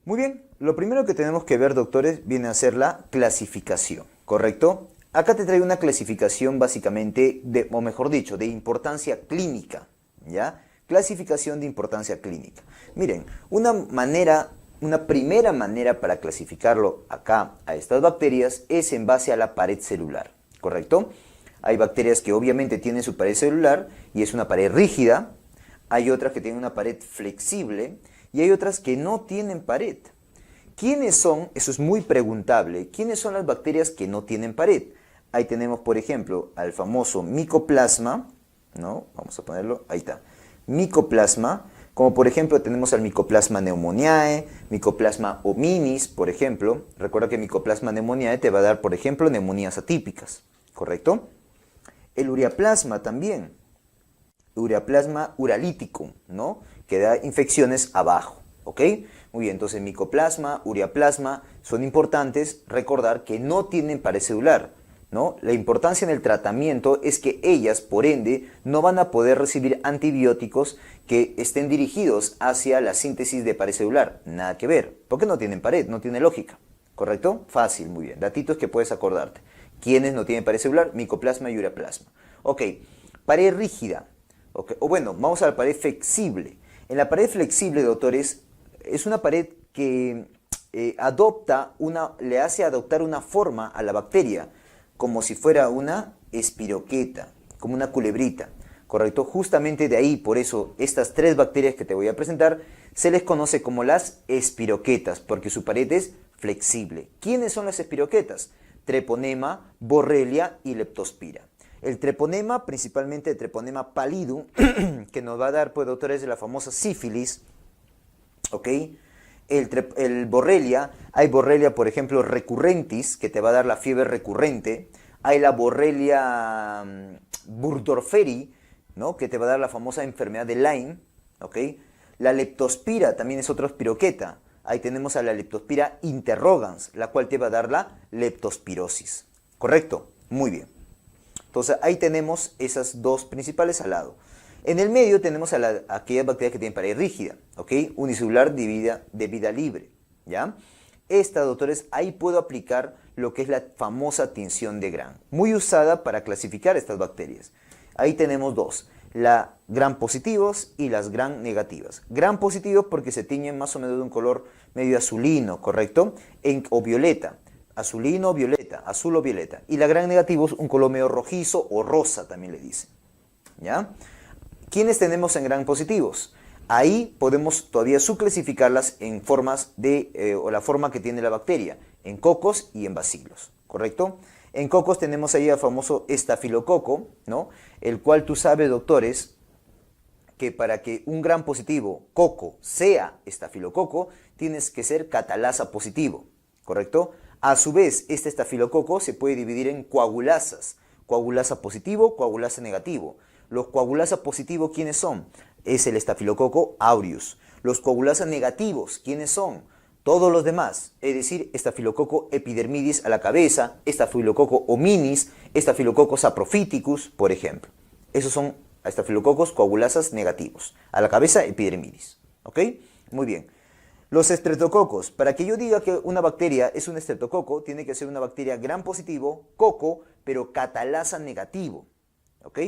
Muy bien, lo primero que tenemos que ver, doctores, viene a ser la clasificación, ¿correcto? Acá te traigo una clasificación básicamente, o mejor dicho, de importancia clínica, ¿ya? Clasificación de importancia clínica. Miren, una primera manera para clasificarlo acá a estas bacterias es en base a la pared celular, ¿correcto? Hay bacterias que obviamente tienen su pared celular y es una pared rígida, hay otras que tienen una pared flexible y hay otras que no tienen pared. ¿Quiénes son? Eso es muy preguntable. ¿Quiénes son las bacterias que no tienen pared? Ahí tenemos, por ejemplo, al famoso Mycoplasma, ¿no? Vamos a ponerlo, ahí está. Mycoplasma, como por ejemplo tenemos al Mycoplasma pneumoniae, Mycoplasma hominis, por ejemplo. Recuerda que Mycoplasma pneumoniae te va a dar, por ejemplo, neumonías atípicas, ¿correcto? El Ureaplasma también. Ureaplasma uralítico, ¿no? Que da infecciones abajo, ¿ok? Muy bien, entonces Mycoplasma, Ureaplasma son importantes recordar que no tienen pared celular, ¿no? La importancia en el tratamiento es que ellas, por ende, no van a poder recibir antibióticos que estén dirigidos hacia la síntesis de pared celular. Nada que ver, porque no tienen pared, no tiene lógica, ¿correcto? Fácil, muy bien. Datitos que puedes acordarte. ¿Quiénes no tienen pared celular? Mycoplasma y Ureaplasma. Ok, pared rígida. Okay. O bueno, vamos a la pared flexible. En la pared flexible, doctores, es una pared que le hace adoptar una forma a la bacteria, como si fuera una espiroqueta, como una culebrita, ¿correcto? Justamente de ahí, por eso, estas tres bacterias que te voy a presentar, se les conoce como las espiroquetas, porque su pared es flexible. ¿Quiénes son las espiroquetas? Treponema, Borrelia y Leptospira. El treponema, principalmente el treponema pallidum, que nos va a dar, pues, doctores, de la famosa sífilis, ¿ok? El borrelia, hay borrelia, por ejemplo, recurrentis, que te va a dar la fiebre recurrente. Hay la borrelia burgdorferi, ¿no? Que te va a dar la famosa enfermedad de Lyme, ¿ok? La leptospira también es otra espiroqueta. Ahí tenemos a la Leptospira interrogans, la cual te va a dar la leptospirosis. ¿Correcto? Muy bien. Entonces ahí tenemos esas dos principales al lado. En el medio tenemos a aquellas bacterias que tienen pared rígida, ¿ok? Unicelular de vida libre, ¿ya? Esta, doctores, ahí puedo aplicar lo que es la famosa tinción de Gram, muy usada para clasificar estas bacterias. Ahí tenemos dos, la Gram positivos y las Gram negativas. Gram positivos porque se tiñen más o menos de un color medio azulino, ¿correcto? O violeta. Azulino, violeta, azul o violeta. Y la Gram negativo es un color medio rojizo o rosa, también le dicen. ¿Ya? ¿Quiénes tenemos en Gram positivos? Ahí podemos todavía subclasificarlas en formas o la forma que tiene la bacteria, en cocos y en bacilos, ¿correcto? En cocos tenemos ahí al famoso estafilococo, ¿no? El cual tú sabes, doctores, que para que un Gram positivo coco sea estafilococo, tienes que ser catalasa positivo, ¿correcto? A su vez, este estafilococo se puede dividir en coagulasas. Coagulasa positivo, coagulasa negativo. Los coagulasa positivos, ¿quiénes son? Es el estafilococo aureus. Los coagulasa negativos, ¿quiénes son? Todos los demás, es decir, estafilococo epidermidis a la cabeza, estafilococo hominis, estafilococo saprophyticus, por ejemplo. Esos son estafilococos coagulasas negativos. A la cabeza, epidermidis. ¿Ok? Muy bien. Los estreptococos. Para que yo diga que una bacteria es un estreptococo, tiene que ser una bacteria Gram positivo, coco, pero catalasa negativo. ¿Ok?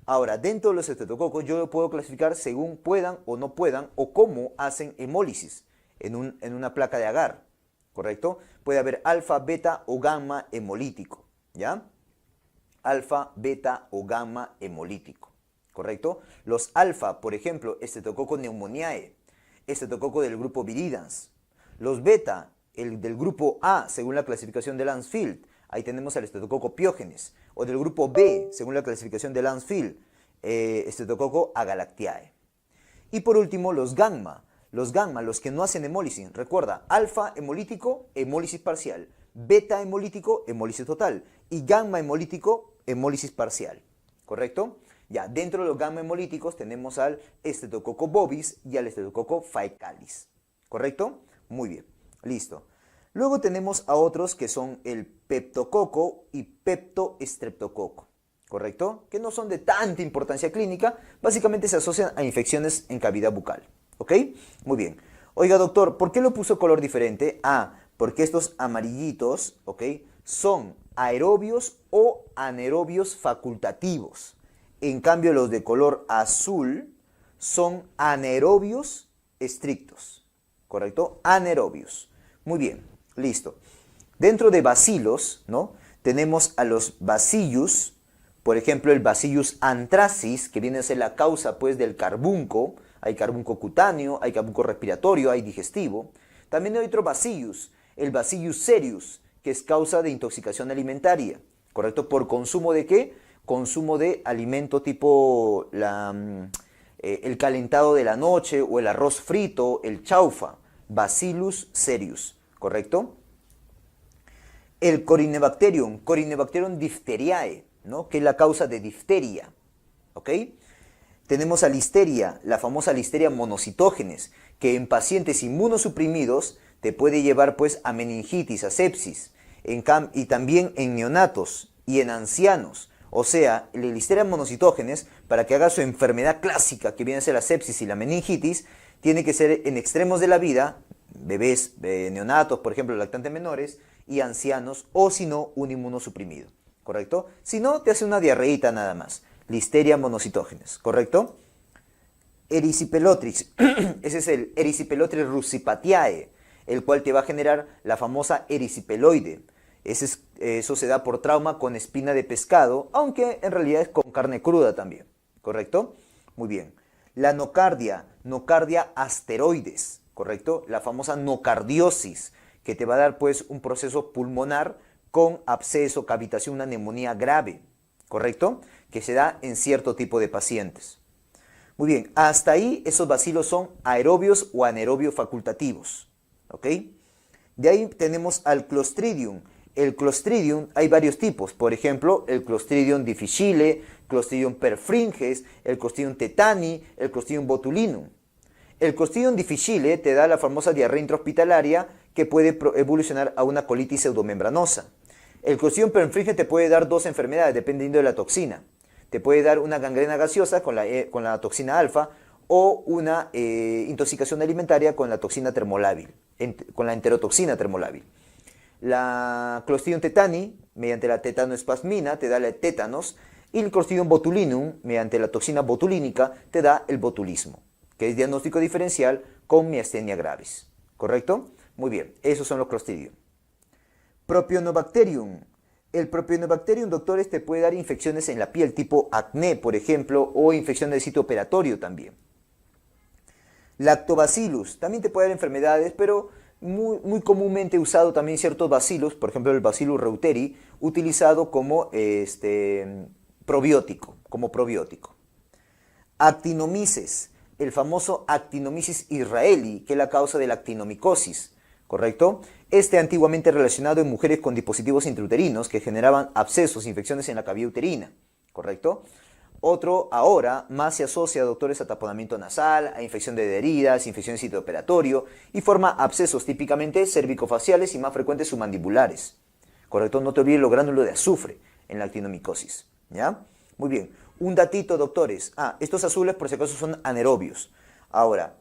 Ahora, dentro de los estreptococos yo lo puedo clasificar según puedan o no puedan o cómo hacen hemólisis en una placa de agar. ¿Correcto? Puede haber alfa, beta o gamma hemolítico. ¿Ya? Alfa, beta o gamma hemolítico. ¿Correcto? Los alfa, por ejemplo, Streptococcus pneumoniae. Estreptococo del grupo Viridans. Los beta, el del grupo A, según la clasificación de Lancefield. Ahí tenemos al Streptococo piógenes. O del grupo B, según la clasificación de Lancefield, Streptococo agalactiae. Y por último, los gamma. Los gamma, los que no hacen hemólisis. Recuerda, alfa hemolítico, hemólisis parcial. Beta hemolítico, hemólisis total. Y gamma hemolítico, hemólisis parcial. ¿Correcto? Ya, dentro de los gamma hemolíticos tenemos al Streptococcus bovis y al Streptococcus faecalis. ¿Correcto? Muy bien, listo. Luego tenemos a otros que son el peptococo y peptoestreptococo. ¿Correcto? Que no son de tanta importancia clínica, básicamente se asocian a infecciones en cavidad bucal. ¿Ok? Muy bien. Oiga, doctor, ¿por qué lo puso color diferente? Ah, porque estos amarillitos, ¿ok? Son aerobios o anaerobios facultativos. En cambio, los de color azul son anaerobios estrictos, ¿correcto? Anaerobios. Muy bien, listo. Dentro de bacilos, ¿no? Tenemos a los bacillus, por ejemplo, el Bacillus anthracis, que viene a ser la causa, pues, del carbunco. Hay carbunco cutáneo, hay carbunco respiratorio, hay digestivo. También hay otro Bacillus, el Bacillus cereus, que es causa de intoxicación alimentaria, ¿correcto? ¿Por consumo de qué? Consumo de alimento tipo el calentado de la noche o el arroz frito, el chaufa, Bacillus cereus, ¿correcto? El Corynebacterium diphtheriae, ¿no? Que es la causa de difteria, ¿ok? Tenemos a Listeria, la famosa Listeria monocitógenes, que en pacientes inmunosuprimidos te puede llevar pues a meningitis, a sepsis, y también en neonatos y en ancianos. O sea, la Listeria monocitógenes, para que haga su enfermedad clásica, que viene a ser la sepsis y la meningitis, tiene que ser en extremos de la vida, bebés, neonatos, por ejemplo, lactantes menores, y ancianos, o si no, un inmunosuprimido, ¿correcto? Si no, te hace una diarreíta nada más. Listeria monocitógenes, ¿correcto? Erysipelotrix, ese es el Erysipelotrix russipatiae, el cual te va a generar la famosa erisipeloide. Eso se da por trauma con espina de pescado, aunque en realidad es con carne cruda también, ¿correcto? Muy bien. La nocardia asteroides, ¿correcto? La famosa nocardiosis, que te va a dar pues un proceso pulmonar con absceso, cavitación, una neumonía grave, ¿correcto? Que se da en cierto tipo de pacientes. Muy bien, hasta ahí esos bacilos son aerobios o anaerobios facultativos, ¿ok? De ahí tenemos al Clostridium. El Clostridium hay varios tipos, por ejemplo, el Clostridium difficile, Clostridium perfringens, el Clostridium tetani, el Clostridium botulinum. El Clostridium difficile te da la famosa diarrea intrahospitalaria que puede evolucionar a una colitis pseudomembranosa. El Clostridium perfringens te puede dar dos enfermedades dependiendo de la toxina. Te puede dar una gangrena gaseosa con la toxina alfa o una intoxicación alimentaria con la toxina termolábil, con la enterotoxina termolábil. La Clostridium tetani, mediante la tetanoespasmina, te da el tétanos, y el Clostridium botulinum, mediante la toxina botulínica, te da el botulismo, que es diagnóstico diferencial con miastenia gravis. ¿Correcto? Muy bien, esos son los Clostridium. Propionobacterium. El Propionobacterium, doctores, te puede dar infecciones en la piel, tipo acné, por ejemplo, o infección del sitio operatorio también. Lactobacillus, también te puede dar enfermedades, pero muy comúnmente usado también ciertos bacilos, por ejemplo el Bacillus reuteri, utilizado como probiótico, Actinomyces, el famoso Actinomyces israeli, que es la causa de la actinomicosis, ¿correcto? Antiguamente relacionado en mujeres con dispositivos intrauterinos que generaban abscesos, infecciones en la cavidad uterina, ¿correcto? Otro, ahora, más se asocia, doctores, a taponamiento nasal, a infección de heridas, infección de sitio operatorio, y forma abscesos típicamente cervicofaciales y más frecuentes submandibulares, ¿correcto? No te olvides los gránulos de azufre en la actinomicosis, ¿ya? Muy bien. Un datito, doctores. Estos azules, por si acaso, son anaerobios. Ahora,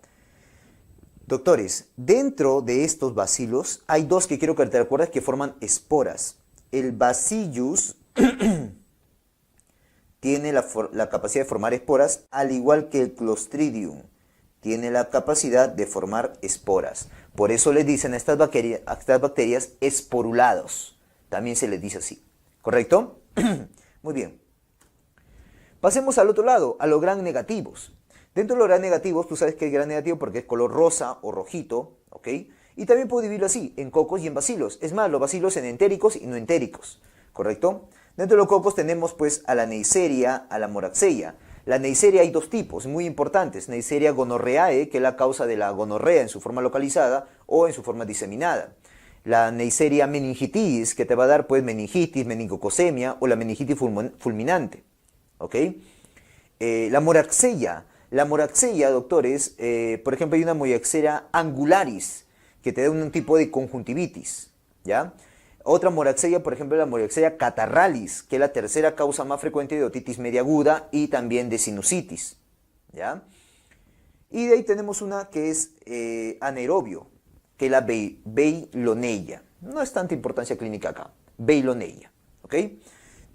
doctores, dentro de estos bacilos hay dos que quiero que te recuerdes que forman esporas. El Bacillus tiene la capacidad de formar esporas, al igual que el Clostridium tiene la capacidad de formar esporas. Por eso les dicen a estas bacterias esporulados. También se les dice así. ¿Correcto? Muy bien. Pasemos al otro lado, a los gram negativos. Dentro de los gram negativos, tú sabes que hay gram negativo porque es color rosa o rojito, ¿ok? Y también puedo dividirlo así, en cocos y en bacilos. Es más, los bacilos en entéricos y no entéricos, ¿correcto? Dentro de los cocos tenemos pues a la Neisseria, a la Moraxella. La Neisseria hay dos tipos muy importantes. Neisseria gonorrheae, que es la causa de la gonorrea en su forma localizada o en su forma diseminada. La Neisseria meningitis, que te va a dar pues meningitis, meningococcemia o la meningitis fulminante. ¿Ok? La Moraxella, doctores, por ejemplo, hay una Moraxella angularis, que te da un tipo de conjuntivitis, ¿ya? Otra Moraxella, por ejemplo, la Moraxella catarralis, que es la tercera causa más frecuente de otitis media aguda y también de sinusitis, ¿ya? Y de ahí tenemos una que es anaerobio, que es la Veillonella. No es tanta importancia clínica acá. Veillonella, ¿ok?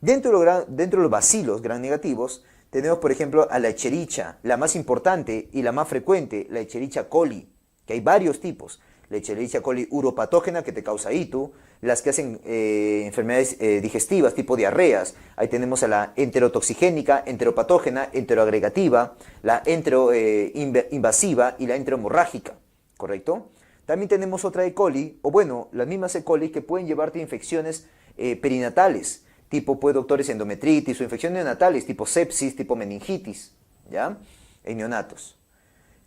Dentro de los bacilos gram negativos, tenemos, por ejemplo, a la Escherichia, la más importante y la más frecuente, la Escherichia coli, que hay varios tipos. La Escherichia coli uropatógena, que te causa ITU, las que hacen enfermedades digestivas, tipo diarreas. Ahí tenemos a la enterotoxigénica, enteropatógena, enteroagregativa, la enteroinvasiva y la enterohemorrágica, ¿correcto? También tenemos otra E. coli, o bueno, las mismas E. coli que pueden llevarte a infecciones perinatales, tipo doctores endometritis o infecciones neonatales, tipo sepsis, tipo meningitis, ¿ya? En neonatos.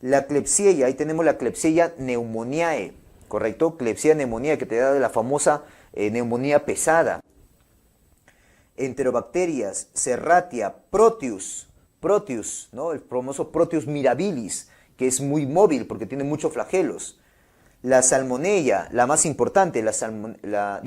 La Klebsiella, ahí tenemos la Klebsiella pneumoniae, ¿correcto? Klebsiella pneumoniae, que te da de la famosa neumonía pesada. Enterobacterias, Serratia, Proteus, ¿no? El famoso Proteus mirabilis, que es muy móvil porque tiene muchos flagelos. La Salmonella, la más importante, la Salmonella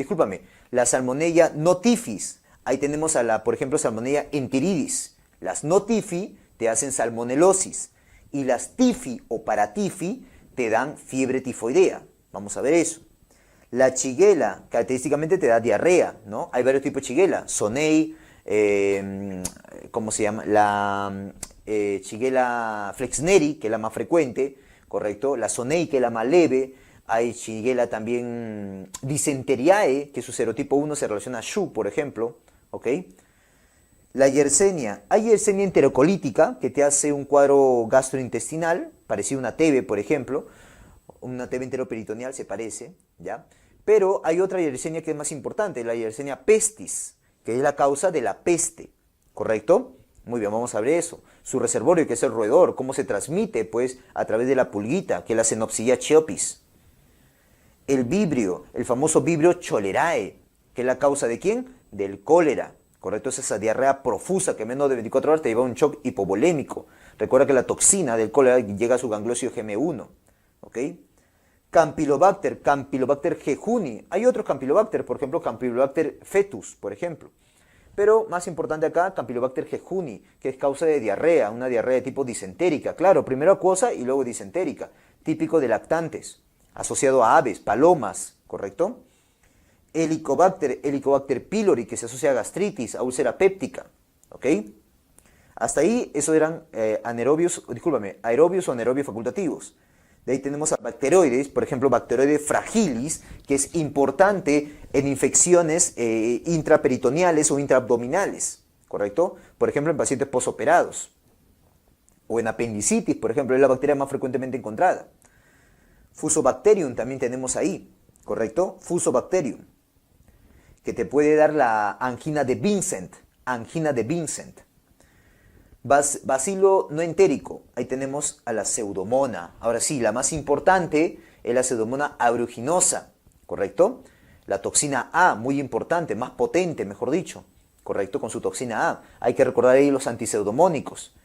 notifis. Ahí tenemos por ejemplo, Salmonella enteridis. Las notifi te hacen salmonelosis. Y las tifi o paratifi te dan fiebre tifoidea. Vamos a ver eso. La Shigella, característicamente te da diarrea, ¿no? Hay varios tipos de Shigella. Sonei, ¿cómo se llama? La Shigella flexneri, que es la más frecuente, ¿correcto? La Sonei, que es la más leve. Hay Shigella también Dysenteriae, que su serotipo 1 se relaciona a Shu, por ejemplo, ¿ok? La Yersinia, hay Yersinia enterocolítica, que te hace un cuadro gastrointestinal, parecido a una TB, por ejemplo, una TB enteroperitoneal se parece, ¿ya? Pero hay otra Yersinia que es más importante, la Yersinia pestis, que es la causa de la peste, ¿correcto? Muy bien, vamos a ver eso. Su reservorio, que es el roedor, cómo se transmite, pues, a través de la pulguita, que es la Xenopsidia chiopis. El vibrio, el famoso vibrio cholerae, que es la causa de ¿quién? Del cólera. ¿Correcto? Es esa diarrea profusa que en menos de 24 horas te lleva a un shock hipovolémico. Recuerda que la toxina del cólera llega a su gangliosio GM1. ¿Ok? Campylobacter jejuni. Hay otros Campylobacter, por ejemplo, Campylobacter fetus, por ejemplo. Pero más importante acá, Campylobacter jejuni, que es causa de diarrea, una diarrea de tipo disentérica. Claro, primero acuosa y luego disentérica. Típico de lactantes, asociado a aves, palomas, ¿correcto? Helicobacter pylori, que se asocia a gastritis, a úlcera péptica, ¿ok? Hasta ahí, esos eran aerobios o anaerobios facultativos. De ahí tenemos a bacteroides, por ejemplo, Bacteroides fragilis, que es importante en infecciones intraperitoneales o intraabdominales, ¿correcto? Por ejemplo, en pacientes posoperados. O en apendicitis, por ejemplo, es la bacteria más frecuentemente encontrada. Fusobacterium también tenemos ahí, ¿correcto? Fusobacterium, que te puede dar la angina de Vincent. Bacilo no entérico, ahí tenemos a la Pseudomonas. Ahora sí, la más importante es la Pseudomonas aeruginosa, ¿correcto? La toxina A, muy importante, más potente, mejor dicho, ¿correcto? Con su toxina A. Hay que recordar ahí los antipseudomónicos,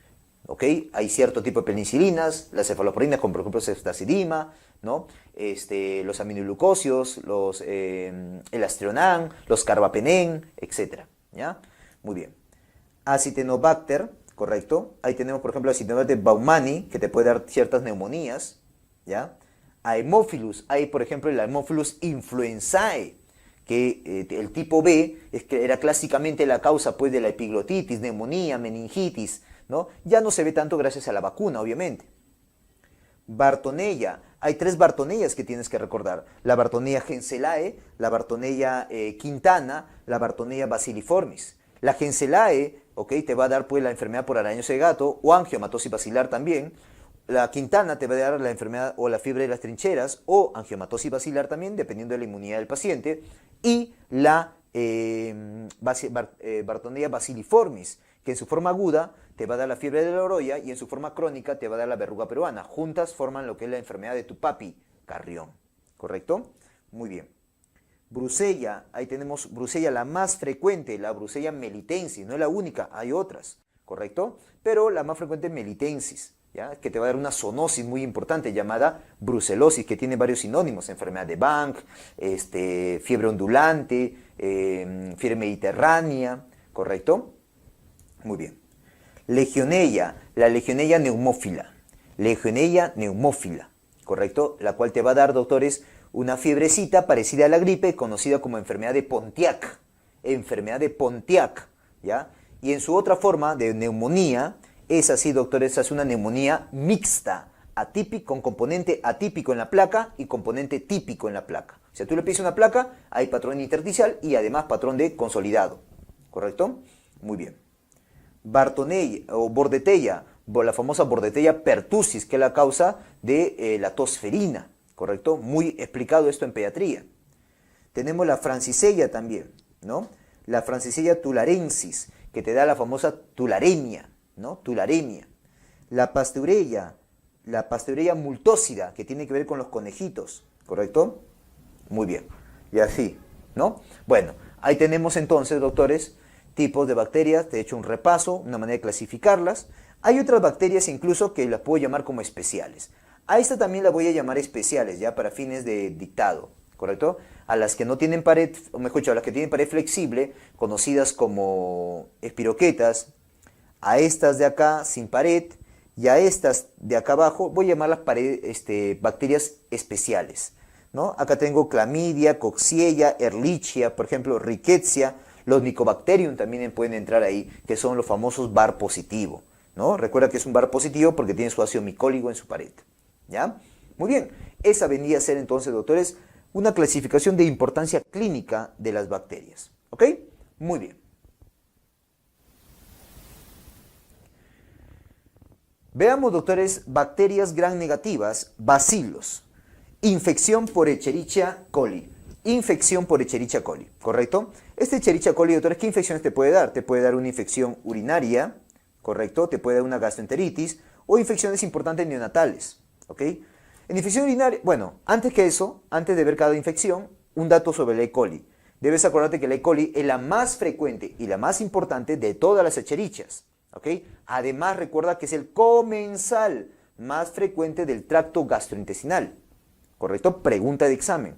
¿ok? Hay cierto tipo de penicilinas, las cefalosporinas, como por ejemplo ceftazidima, ¿no? Los aminoglucosios, el Astrionan, los Carbapenem, etc. ¿Ya? Muy bien. Acinetobacter, ¿correcto? Ahí tenemos, por ejemplo, Acinetobacter baumannii, que te puede dar ciertas neumonías, ¿ya? Haemophilus, hay, por ejemplo, el Haemophilus influenzae, que el tipo B era clásicamente la causa, pues, de la epiglotitis, neumonía, meningitis, ¿no? Ya no se ve tanto gracias a la vacuna, obviamente. Bartonella, hay 3 Bartonellas que tienes que recordar: la Bartonella genselae, la Bartonella quintana, la Bartonella basiliformis. La genselae, ¿ok?, te va a dar, pues, la enfermedad por arañoso de gato o angiomatosis basilar también. La quintana te va a dar la enfermedad o la fiebre de las trincheras o angiomatosis basilar también, dependiendo de la inmunidad del paciente. Y la Bartonella basiliformis, que en su forma aguda te va a dar la fiebre de la oroya y en su forma crónica te va a dar la verruga peruana. Juntas forman lo que es la enfermedad de tu papi, Carrión. ¿Correcto? Muy bien. Brucella, ahí tenemos Brucella, la más frecuente, la Brucella melitensis, no es la única, hay otras, ¿correcto? Pero la más frecuente es melitensis, ¿ya? Que te va a dar una zoonosis muy importante llamada brucelosis, que tiene varios sinónimos: enfermedad de Bank, fiebre ondulante, fiebre mediterránea, ¿correcto? Muy bien. Legionella, la Legionella neumófila. Legionella pneumófila, ¿correcto? La cual te va a dar, doctores, una fiebrecita parecida a la gripe, conocida como enfermedad de Pontiac. Enfermedad de Pontiac, ¿ya? Y en su otra forma de neumonía, es así, doctores, es una neumonía mixta, atípico, con componente atípico en la placa y componente típico en la placa. O sea, tú le pides una placa, hay patrón intersticial y además patrón de consolidado, ¿correcto? Muy bien. Bartonella o Bordetella, la famosa Bordetella pertussis, que es la causa de la tosferina, ¿correcto? Muy explicado esto en pediatría. Tenemos la Francisella también, ¿no? La Francisella tularensis, que te da la famosa tularemia, ¿no? Tularemia. La Pasteurella multósida, que tiene que ver con los conejitos, ¿correcto? Muy bien. Y así, ¿no? Bueno, ahí tenemos entonces, doctores, tipos de bacterias. Te he hecho un repaso, una manera de clasificarlas. Hay otras bacterias incluso que las puedo llamar como especiales. A esta también la voy a llamar especiales, ya para fines de dictado, ¿correcto? A las que no tienen pared, o mejor dicho, a las que tienen pared flexible, conocidas como espiroquetas, a estas de acá sin pared, y a estas de acá abajo voy a llamarlas bacterias especiales, ¿no? Acá tengo clamidia, coxiella, ehrlichia, por ejemplo, rickettsia, los mycobacterium también pueden entrar ahí, que son los famosos bar positivo, ¿no? Recuerda que es un bar positivo porque tiene su ácido micólico en su pared, ¿ya? Muy bien, esa vendría a ser entonces, doctores, una clasificación de importancia clínica de las bacterias, ¿ok? Muy bien. Veamos, doctores, bacterias gram negativas, bacilos. Infección por Escherichia coli. Infección por Escherichia coli, ¿correcto? Este Escherichia coli, doctores, ¿qué infecciones te puede dar? Te puede dar una infección urinaria, ¿correcto? Te puede dar una gastroenteritis o infecciones importantes neonatales, ¿ok? En infección urinaria, bueno, antes que eso, antes de ver cada infección, un dato sobre la E. coli. Debes acordarte que la E. coli es la más frecuente y la más importante de todas las Escherichias, ¿ok? Además, recuerda que es el comensal más frecuente del tracto gastrointestinal, ¿correcto? Pregunta de examen.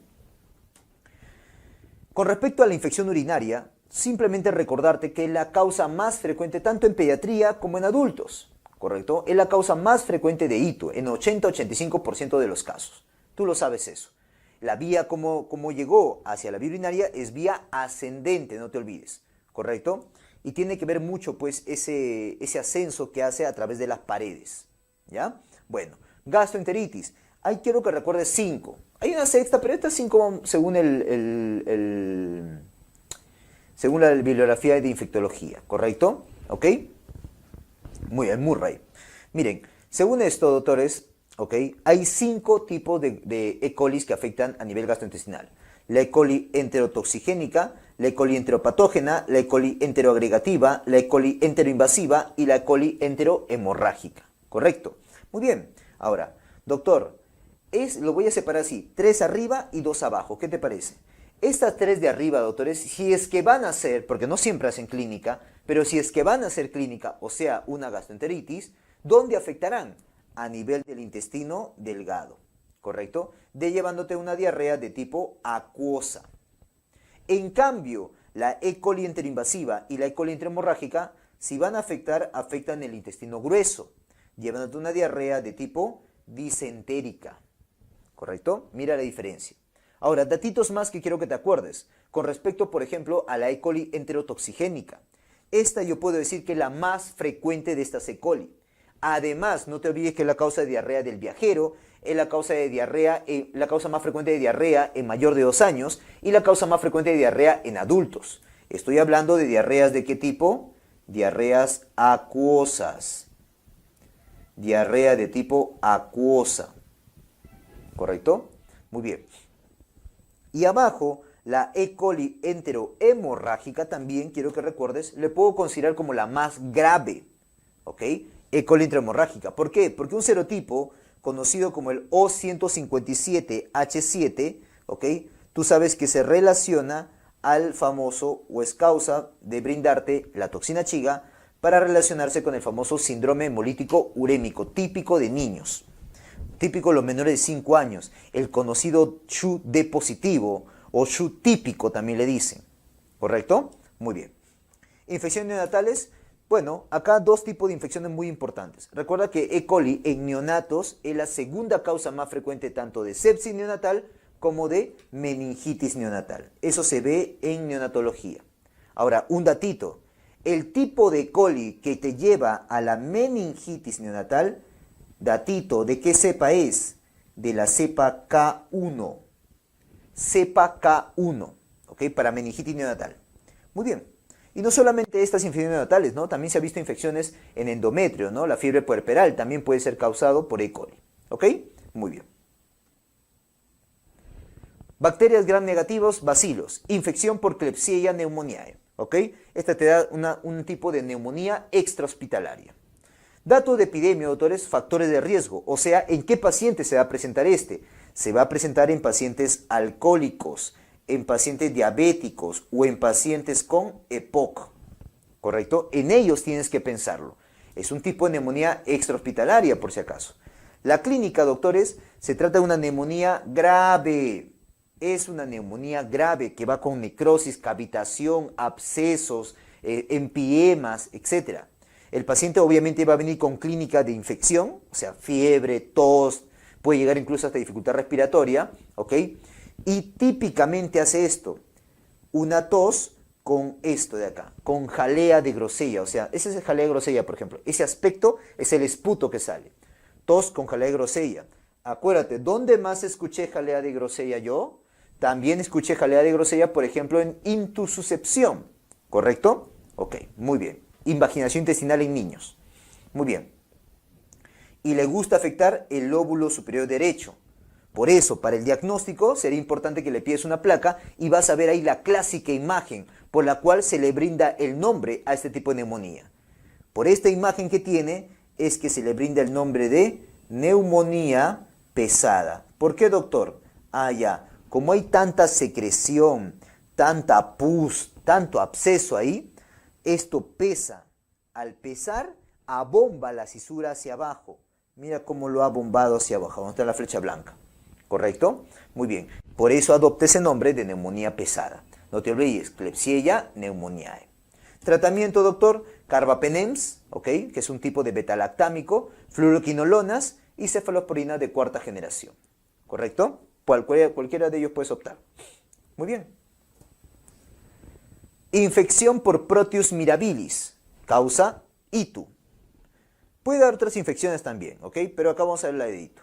Con respecto a la infección urinaria, simplemente recordarte que es la causa más frecuente tanto en pediatría como en adultos, ¿correcto? Es la causa más frecuente de hito en 80-85% de los casos. Tú lo sabes eso. La vía como llegó hacia la vía urinaria es vía ascendente, no te olvides, ¿correcto? Y tiene que ver mucho, pues, ese ascenso que hace a través de las paredes, ¿ya? Bueno, gastroenteritis. Ahí quiero que recuerdes 5. Hay una sexta, pero estas 5 según según la bibliografía de infectología, ¿correcto? ¿Ok? Muy bien, Murray. Miren, según esto, doctores, ¿ok? Hay 5 tipos de E. coli que afectan a nivel gastrointestinal. La E. coli enterotoxigénica, la E. coli enteropatógena, la E. coli enteroagregativa, la E. coli enteroinvasiva y la E. coli enterohemorrágica, ¿correcto? Muy bien. Ahora, doctor, lo voy a separar así, 3 arriba y 2 abajo, ¿qué te parece? Estas 3 de arriba, doctores, si es que van a ser, porque no siempre hacen clínica, pero si es que van a hacer clínica, o sea, una gastroenteritis, ¿dónde afectarán? A nivel del intestino delgado, ¿correcto? Llevándote una diarrea de tipo acuosa. En cambio, la E. coli enteroinvasiva y la E. coli enterohemorrágica, si van a afectar, afectan el intestino grueso, llevándote una diarrea de tipo disentérica, ¿correcto? Mira la diferencia. Ahora, datitos más que quiero que te acuerdes, con respecto, por ejemplo, a la E. coli enterotoxigénica. Esta yo puedo decir que es la más frecuente de estas E. coli. Además, no te olvides que es la causa de diarrea del viajero, es la causa de diarrea, la causa más frecuente de diarrea en mayor de 2 años y la causa más frecuente de diarrea en adultos. Estoy hablando de diarreas de qué tipo? Diarreas acuosas. Diarrea de tipo acuosa. ¿Correcto? Muy bien. Y abajo, la E. coli enterohemorrágica también, quiero que recuerdes, le puedo considerar como la más grave. ¿Ok? E. coli enterohemorrágica. ¿Por qué? Porque un serotipo conocido como el O157H7, ¿ok? Tú sabes que se relaciona al famoso, o es causa de brindarte la toxina chiga para relacionarse con el famoso síndrome hemolítico urémico, típico de niños. Típico de los menores de 5 años, el conocido CHU-D positivo o CHU típico también le dicen, ¿correcto? Muy bien. Infecciones neonatales, Bueno, acá dos tipos de infecciones muy importantes. Recuerda que E. coli en neonatos es la segunda causa más frecuente tanto de sepsis neonatal como de meningitis neonatal. Eso se ve en neonatología. Ahora, un datito. El tipo de E. coli que te lleva a la meningitis neonatal, datito, ¿de qué cepa es? De la cepa K1. Cepa K1, ¿ok? Para meningitis neonatal. Muy bien. Y no solamente estas infecciones neonatales, ¿no? También se ha visto infecciones en endometrio, ¿no? La fiebre puerperal también puede ser causado por E. coli, ¿ok? Muy bien. Bacterias gram negativos, bacilos, infección por Klebsiella pneumoniae, ¿ok? Esta te da un tipo de neumonía extrahospitalaria. Dato de epidemia, doctores, factores de riesgo, o sea, ¿en qué paciente se va a presentar este? Se va a presentar en pacientes alcohólicos, en pacientes diabéticos o en pacientes con EPOC, ¿correcto? En ellos tienes que pensarlo. Es un tipo de neumonía extrahospitalaria, por si acaso. La clínica, doctores, se trata de una neumonía grave. Es una neumonía grave que va con necrosis, cavitación, abscesos, empiemas, etc. El paciente obviamente va a venir con clínica de infección, o sea, fiebre, tos, puede llegar incluso hasta dificultad respiratoria, ¿ok? Y típicamente hace esto, una tos con esto de acá, con jalea de grosella, o sea, ese es el jalea de grosella, por ejemplo, ese aspecto es el esputo que sale, tos con jalea de grosella. Acuérdate, ¿dónde más escuché jalea de grosella yo? También escuché jalea de grosella, por ejemplo, en intususcepción, ¿correcto? Ok, muy bien. Invaginación intestinal en niños. Muy bien. Y le gusta afectar el lóbulo superior derecho. Por eso, para el diagnóstico, sería importante que le pides una placa y vas a ver ahí la clásica imagen por la cual se le brinda el nombre a este tipo de neumonía. Por esta imagen que tiene, es que se le brinda el nombre de neumonía pesada. ¿Por qué, doctor? Ah, ya. Como hay tanta secreción, tanta pus, tanto absceso ahí, esto pesa. Al pesar, abomba la cisura hacia abajo. Mira cómo lo ha bombado hacia abajo. ¿Dónde está la flecha blanca? ¿Correcto? Muy bien. Por eso adopta ese nombre de neumonía pesada. No te olvides, Klebsiella pneumoniae. Tratamiento, doctor, carbapenems, ¿ok? Que es un tipo de betalactámico, fluoroquinolonas y cefalosporina de cuarta generación. ¿Correcto? Cualquiera de ellos puedes optar. Muy bien. Infección por Proteus mirabilis. Causa ITU. Puede dar otras infecciones también, ¿ok? Pero acá vamos a ver la de ITU.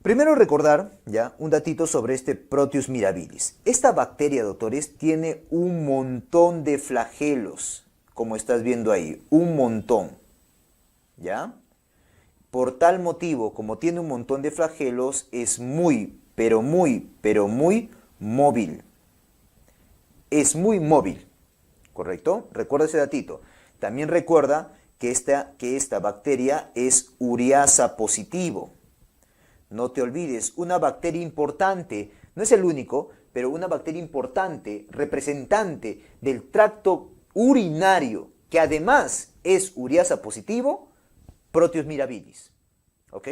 Primero recordar, ya, un datito sobre este Proteus mirabilis. Esta bacteria, doctores, tiene un montón de flagelos, como estás viendo ahí, un montón, ¿ya? Por tal motivo, como tiene un montón de flagelos, es muy, pero muy móvil. Es muy móvil, ¿correcto? Recuerda ese datito. También recuerda que esta bacteria es ureasa positivo. No te olvides, una bacteria importante, no es el único, pero una bacteria importante, representante del tracto urinario, que además es ureasa positivo, Proteus mirabilis. ¿Ok?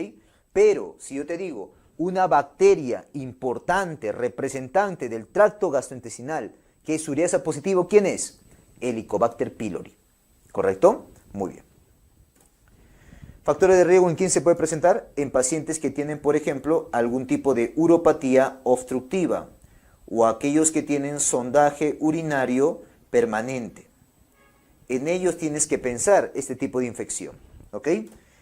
Pero, si yo te digo, una bacteria importante, representante del tracto gastrointestinal, que es ureasa positivo, ¿quién es? Helicobacter pylori. ¿Correcto? Muy bien. Factores de riesgo en quién se puede presentar en pacientes que tienen, por ejemplo, algún tipo de uropatía obstructiva o aquellos que tienen sondaje urinario permanente. En ellos tienes que pensar este tipo de infección, ¿ok?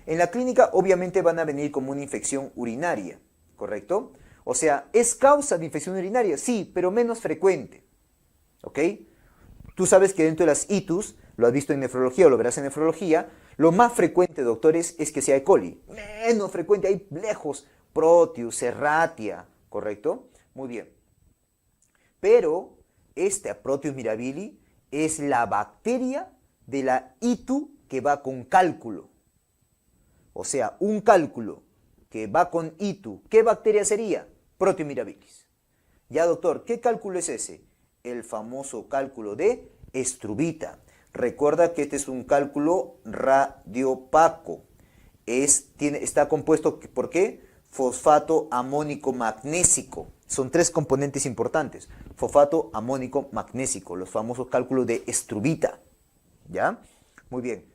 En la clínica obviamente van a venir como una infección urinaria, ¿correcto? O sea, ¿es causa de infección urinaria? Sí, pero menos frecuente, ¿ok? Tú sabes que dentro de las ITUs, lo has visto en nefrología o lo verás en nefrología, lo más frecuente, doctores, es que sea E. coli. Menos frecuente, hay lejos, Proteus, Serratia, ¿correcto? Muy bien. Pero esta Proteus mirabili es la bacteria de la ITU que va con cálculo. O sea, un cálculo que va con ITU. ¿Qué bacteria sería? Proteus mirabilis. Ya, doctor, ¿qué cálculo es ese? El famoso cálculo de Estrubita. Recuerda que este es un cálculo radiopaco. Está compuesto, ¿por qué? Fosfato amónico magnésico. Son tres componentes importantes. Fosfato amónico magnésico, los famosos cálculos de Estrubita. ¿Ya? Muy bien.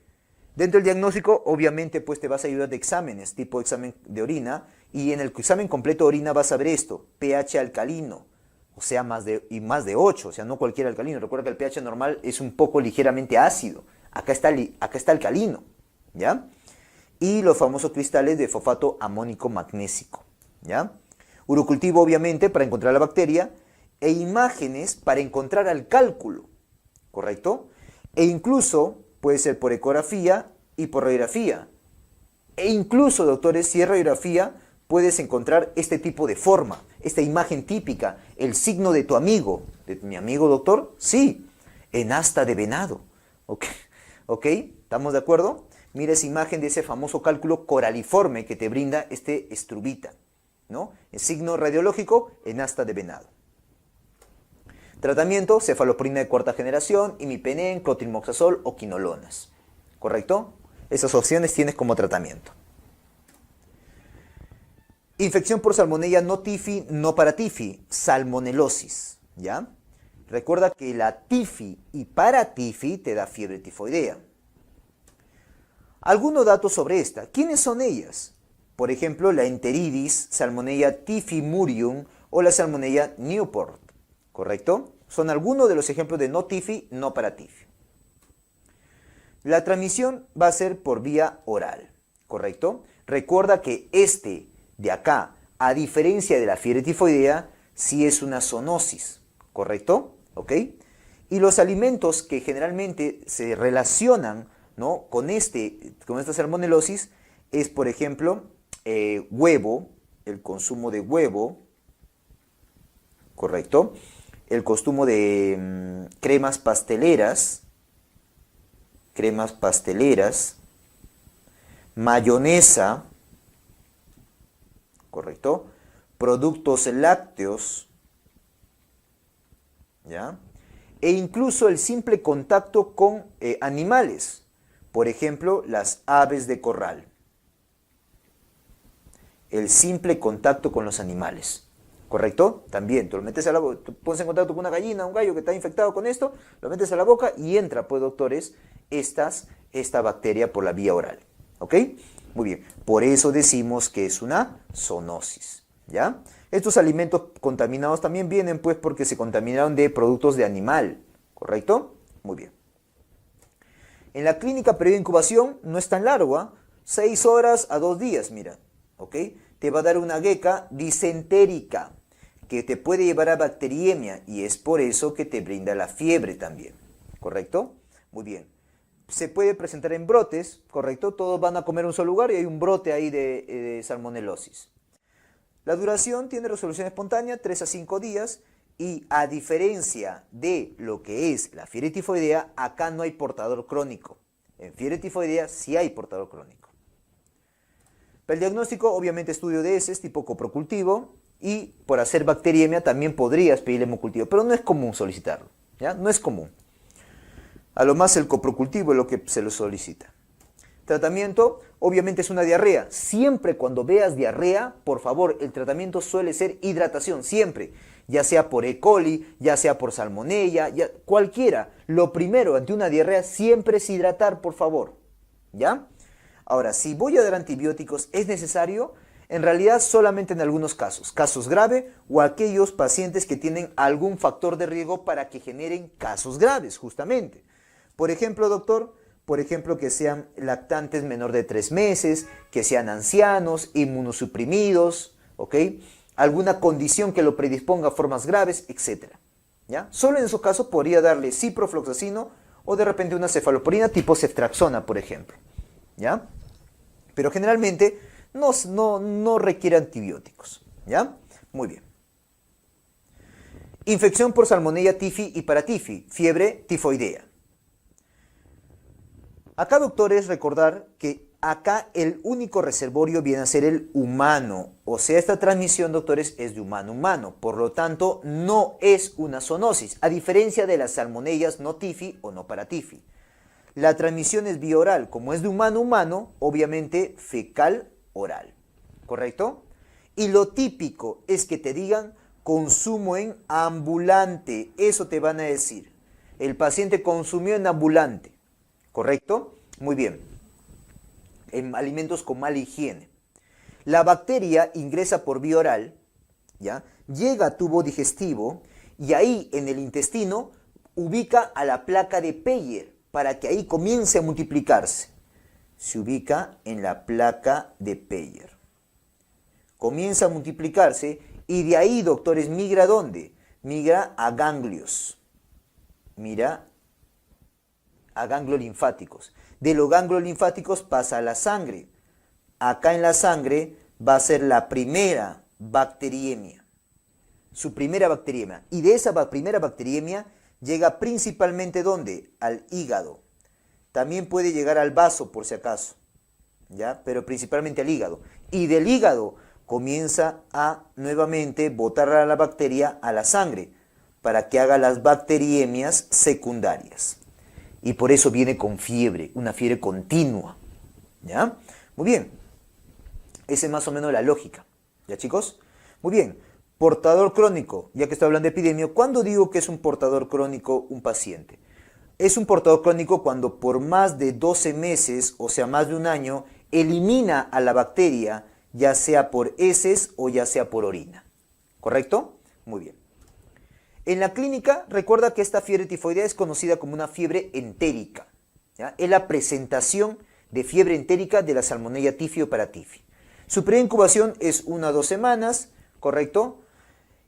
Dentro del diagnóstico, obviamente, pues te vas a ayudar de exámenes, tipo examen de orina, y en el examen completo de orina vas a ver esto, pH alcalino, o sea, más de 8, o sea, no cualquier alcalino. Recuerda que el pH normal es un poco ligeramente ácido. Acá está alcalino, ¿ya? Y los famosos cristales de fosfato amónico magnésico, ¿ya? Urocultivo, obviamente, para encontrar la bacteria, e imágenes para encontrar al cálculo, ¿correcto? E incluso puede ser por ecografía y por radiografía. E incluso, doctores, si es radiografía, puedes encontrar este tipo de forma, esta imagen típica, el signo de tu amigo. ¿De mi amigo, doctor? Sí, en asta de venado. ¿Ok? ¿Ok? ¿Estamos de acuerdo? Mira esa imagen de ese famoso cálculo coraliforme que te brinda este estrubita, ¿no? El signo radiológico en asta de venado. Tratamiento, cefalosporina de cuarta generación, imipenem, clotrimmoxazol o quinolonas. ¿Correcto? Esas opciones tienes como tratamiento. Infección por salmonella no tifi, no paratifi, salmonelosis, ¿ya? Recuerda que la tifi y paratifi te da fiebre tifoidea. Algunos datos sobre esta. ¿Quiénes son ellas? Por ejemplo, la enteridis, salmonella tifimurium o la salmonella Newport, ¿correcto? Son algunos de los ejemplos de no tifi, no paratifi. La transmisión va a ser por vía oral, ¿correcto? Recuerda que este de acá, a diferencia de la fiebre tifoidea, sí es una zoonosis, ¿correcto? ¿Ok? Y los alimentos que generalmente se relacionan, ¿no?, con esta salmonelosis es, por ejemplo, huevo, el consumo de huevo, ¿correcto? El consumo de cremas pasteleras, mayonesa, ¿correcto? Productos lácteos, ¿ya? E incluso el simple contacto con animales, por ejemplo, las aves de corral. El simple contacto con los animales, ¿correcto? También, tú lo metes a la boca, te pones en contacto con una gallina, un gallo que está infectado con esto, lo metes a la boca y entra, pues, doctores, esta bacteria por la vía oral, ¿ok? Muy bien, por eso decimos que es una zoonosis, ¿ya? Estos alimentos contaminados también vienen, pues, porque se contaminaron de productos de animal, ¿correcto? Muy bien. En la clínica periodo de incubación no es tan largo, ¿eh? 6 horas a 2 días, mira, ¿ok? Te va a dar una geca disentérica que te puede llevar a bacteriemia y es por eso que te brinda la fiebre también, ¿correcto? Muy bien. Se puede presentar en brotes, ¿correcto? Todos van a comer en un solo lugar y hay un brote ahí de salmonelosis. La duración tiene resolución espontánea, 3 a 5 días, y a diferencia de lo que es la fiebre tifoidea, acá no hay portador crónico. En fiebre tifoidea sí hay portador crónico. Para el diagnóstico, obviamente estudio de heces tipo coprocultivo, y por hacer bacteriemia también podrías pedir hemocultivo, pero no es común solicitarlo, ¿ya? No es común. A lo más el coprocultivo es lo que se lo solicita. Tratamiento, obviamente es una diarrea. Siempre cuando veas diarrea, por favor, el tratamiento suele ser hidratación, siempre. Ya sea por E. coli, ya sea por salmonella, cualquiera. Lo primero ante una diarrea siempre es hidratar, por favor. ¿Ya? Ahora, si voy a dar antibióticos, ¿es necesario? En realidad solamente en algunos casos. Casos graves o aquellos pacientes que tienen algún factor de riesgo para que generen casos graves, justamente. Por ejemplo, doctor, que sean lactantes menor de 3 meses, que sean ancianos, inmunosuprimidos, ¿ok? Alguna condición que lo predisponga a formas graves, etc. ¿Ya? Solo en esos casos podría darle ciprofloxacino o de repente una cefalosporina tipo ceftriaxona, por ejemplo. ¿Ya? Pero generalmente no requiere antibióticos. ¿Ya? Muy bien. Infección por salmonella tifi y paratifi, fiebre tifoidea. Acá, doctores, recordar que acá el único reservorio viene a ser el humano. O sea, esta transmisión, doctores, es de humano a humano. Por lo tanto, no es una zoonosis, a diferencia de las salmonellas no tifi o no paratifi. La transmisión es vía oral. Como es de humano a humano, obviamente fecal oral. ¿Correcto? Y lo típico es que te digan consumo en ambulante. Eso te van a decir. El paciente consumió en ambulante. ¿correcto? Muy bien. En alimentos con mala higiene. La bacteria ingresa por vía oral, ¿ya? Llega a tubo digestivo y ahí en el intestino ubica a la placa de Peyer para que ahí comience a multiplicarse. Se ubica en la placa de Peyer. Comienza a multiplicarse y de ahí, doctores, migra ¿a dónde? Migra a ganglios. Mira, a ganglios linfáticos. De los ganglios linfáticos pasa a la sangre. Acá en la sangre va a ser la primera bacteriemia. Su primera bacteriemia. Y de esa primera bacteriemia llega principalmente ¿dónde? Al hígado. También puede llegar al vaso por si acaso, ¿ya? Pero principalmente al hígado. Y del hígado comienza a nuevamente botar a la bacteria a la sangre para que haga las bacteriemias secundarias. Y por eso viene con fiebre, una fiebre continua, ¿ya? Muy bien. Esa es más o menos la lógica, ¿ya, chicos? Muy bien. Portador crónico, ya que estoy hablando de epidemia, ¿cuándo digo que es un portador crónico un paciente? Es un portador crónico cuando por más de 12 meses, o sea, más de un año, elimina a la bacteria, ya sea por heces o ya sea por orina. ¿Correcto? Muy bien. En la clínica, recuerda que esta fiebre tifoidea es conocida como una fiebre entérica, ¿ya? Es la presentación de fiebre entérica de la Salmonella tifio para tifi. Su preincubación es 1 a 2 semanas, ¿correcto?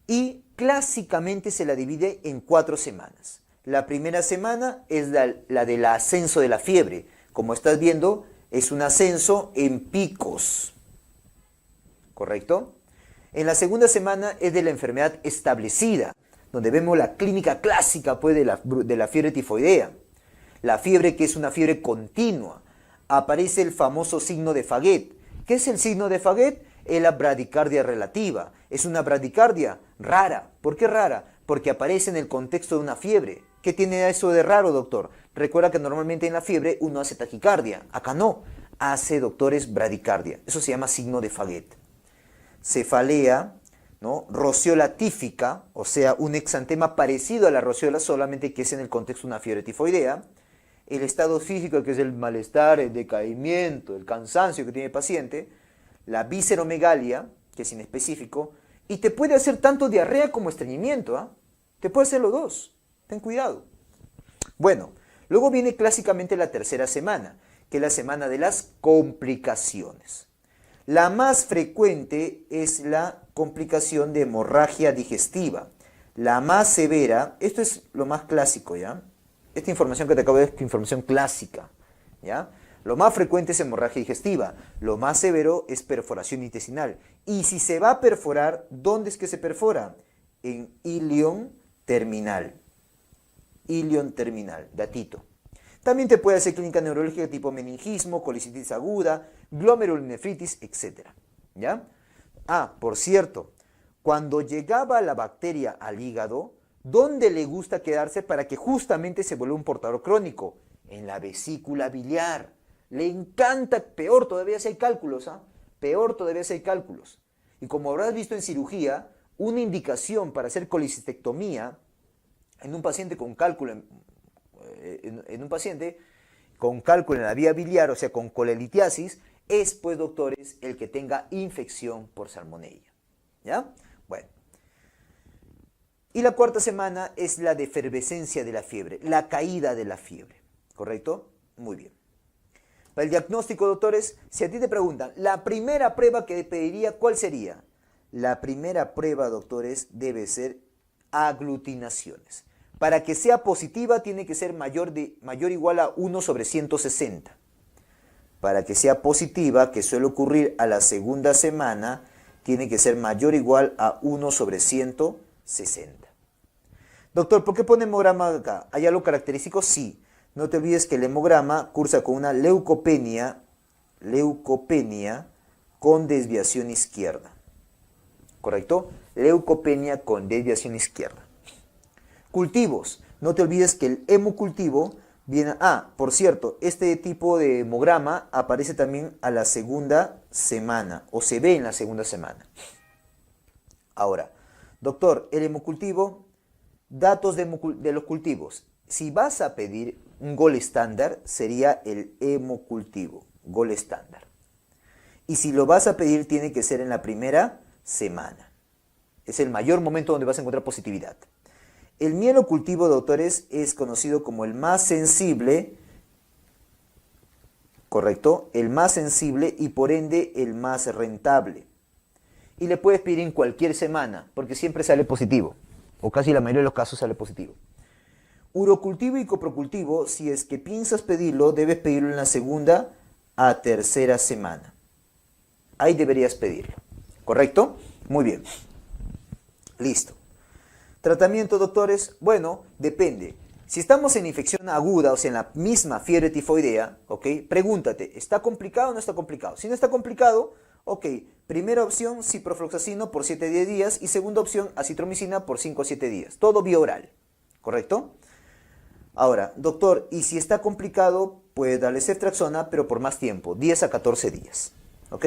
Y clásicamente se la divide en 4 semanas. La primera semana es la del ascenso de la fiebre. Como estás viendo, es un ascenso en picos, ¿correcto? En la segunda semana es de la enfermedad establecida, donde vemos la clínica clásica pues, de la fiebre tifoidea. La fiebre que es una fiebre continua. Aparece el famoso signo de Faguet. ¿Qué es el signo de Faguet? Es la bradicardia relativa. Es una bradicardia rara. ¿Por qué rara? Porque aparece en el contexto de una fiebre. ¿Qué tiene eso de raro, doctor? Recuerda que normalmente en la fiebre uno hace taquicardia. Acá no. Hace, doctores, bradicardia. Eso se llama signo de Faguet. Cefalea, ¿no? Rociola tífica, o sea, un exantema parecido a la rociola, solamente que es en el contexto de una fiebre tifoidea. El estado físico, que es el malestar, el decaimiento, el cansancio que tiene el paciente. La visceromegalia, que es inespecífico. Y te puede hacer tanto diarrea como estreñimiento, ¿ah? Te puede hacer los dos. Ten cuidado. Bueno, luego viene clásicamente la tercera semana, que es la semana de las complicaciones. La más frecuente es la complicación de hemorragia digestiva. La más severa, esto es lo más clásico, ¿ya? Esta información que te acabo de dar es información clásica, ¿ya? Lo más frecuente es hemorragia digestiva. Lo más severo es perforación intestinal. Y si se va a perforar, ¿dónde es que se perfora? En ilion terminal. Ilion terminal, datito. También te puede hacer clínica neurológica tipo meningismo, colicitis aguda, glomerulonefritis, etc. ¿Ya? Ah, por cierto, cuando llegaba la bacteria al hígado, ¿dónde le gusta quedarse para que justamente se vuelva un portador crónico? En la vesícula biliar. Le encanta, peor todavía si hay cálculos, ¿ah? Peor todavía si hay cálculos. Y como habrás visto en cirugía, una indicación para hacer colecistectomía en un paciente con cálculo en un paciente con cálculo en la vía biliar, o sea, con colelitiasis, es, pues, doctores, el que tenga infección por salmonella. ¿Ya? Bueno. Y la cuarta semana es la de efervescencia de la fiebre, la caída de la fiebre. ¿Correcto? Muy bien. Para el diagnóstico, doctores, si a ti te preguntan, la primera prueba que pediría, ¿cuál sería? La primera prueba, doctores, debe ser aglutinaciones. Para que sea positiva tiene que ser mayor o igual a 1/160. Para que sea positiva, que suele ocurrir a la segunda semana, tiene que ser mayor o igual a 1/160. Doctor, ¿por qué pone hemograma acá? ¿Hay algo característico? Sí. No te olvides que el hemograma cursa con una leucopenia con desviación izquierda. ¿Correcto? Leucopenia con desviación izquierda. Cultivos. No te olvides que el hemocultivo viene... Ah, por cierto, este tipo de hemograma aparece también a la segunda semana, o se ve en la segunda semana. Ahora, doctor, el hemocultivo, datos de los cultivos. si vas a pedir un gol estándar, sería el hemocultivo, gol estándar. Y si lo vas a pedir, tiene que ser en la primera semana. Es el mayor momento donde vas a encontrar positividad. El mielocultivo, doctores, es conocido como el más sensible, ¿correcto? El más sensible y por ende el más rentable. Y le puedes pedir en cualquier semana, porque siempre sale positivo, o casi la mayoría de los casos sale positivo. Urocultivo y coprocultivo, si es que piensas pedirlo, debes pedirlo en la segunda a tercera semana. Ahí deberías pedirlo, ¿correcto? Muy bien. Listo. Tratamiento, doctores, bueno, depende. Si estamos en infección aguda, o sea, en la misma fiebre tifoidea, ¿ok? Pregúntate, ¿está complicado o no está complicado? Si no está complicado, ok, primera opción, ciprofloxacino por 7-10 días y segunda opción, acitromicina por 5 o 7 días. Todo vía oral, ¿correcto? Ahora, doctor, y si está complicado, puede darle ceftriaxona, pero por más tiempo, 10 a 14 días, ¿ok?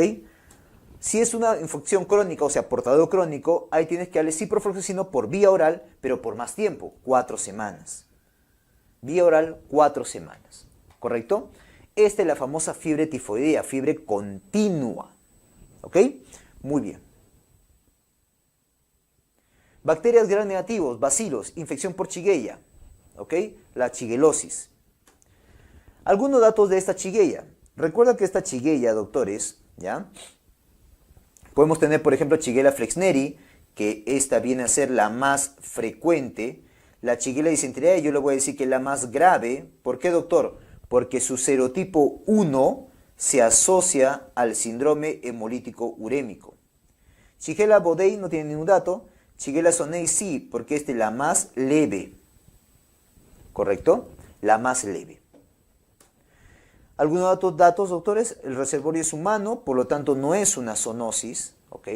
Si es una infección crónica, o sea, portador crónico, ahí tienes que darle ciprofloxacino por vía oral, pero por más tiempo, 4 semanas. Vía oral, 4 semanas, ¿correcto? Esta es la famosa fiebre tifoidea, fiebre continua, ¿ok? Muy bien. Bacterias gram negativos, bacilos, infección por Shigella, ¿ok? La shigellosis. Algunos datos de esta Shigella. Recuerda que esta Shigella, doctores, ¿ya? Podemos tener, por ejemplo, Shigella flexneri, que esta viene a ser la más frecuente. La Shigella dysenteriae yo le voy a decir que es la más grave. ¿Por qué, doctor? Porque su serotipo 1 se asocia al síndrome hemolítico urémico. Shigella bodei no tiene ningún dato. Shigella sonnei sí, porque esta es la más leve. ¿Correcto? La más leve. Algunos datos, doctores, el reservorio es humano, por lo tanto no es una zoonosis, ¿ok?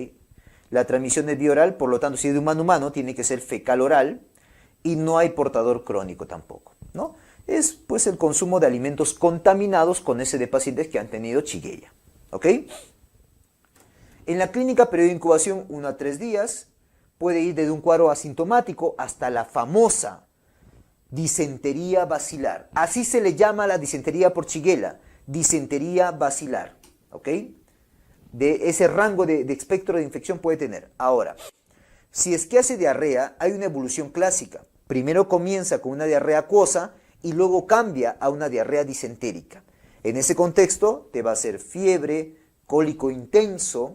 La transmisión es vía oral, por lo tanto si es de humano a humano tiene que ser fecal oral y no hay portador crónico tampoco, ¿no? Es pues el consumo de alimentos contaminados con ese de pacientes que han tenido Shigella, ¿ok? En la clínica periodo de incubación 1 a 3 días, puede ir desde un cuadro asintomático hasta la famosa disentería bacilar. Así se le llama la disentería por Shigella, disentería bacilar, ¿ok? De ese rango de espectro de infección puede tener. Ahora, si es que hace diarrea, hay una evolución clásica. Primero comienza con una diarrea acuosa y luego cambia a una diarrea disentérica. En ese contexto te va a hacer fiebre, cólico intenso,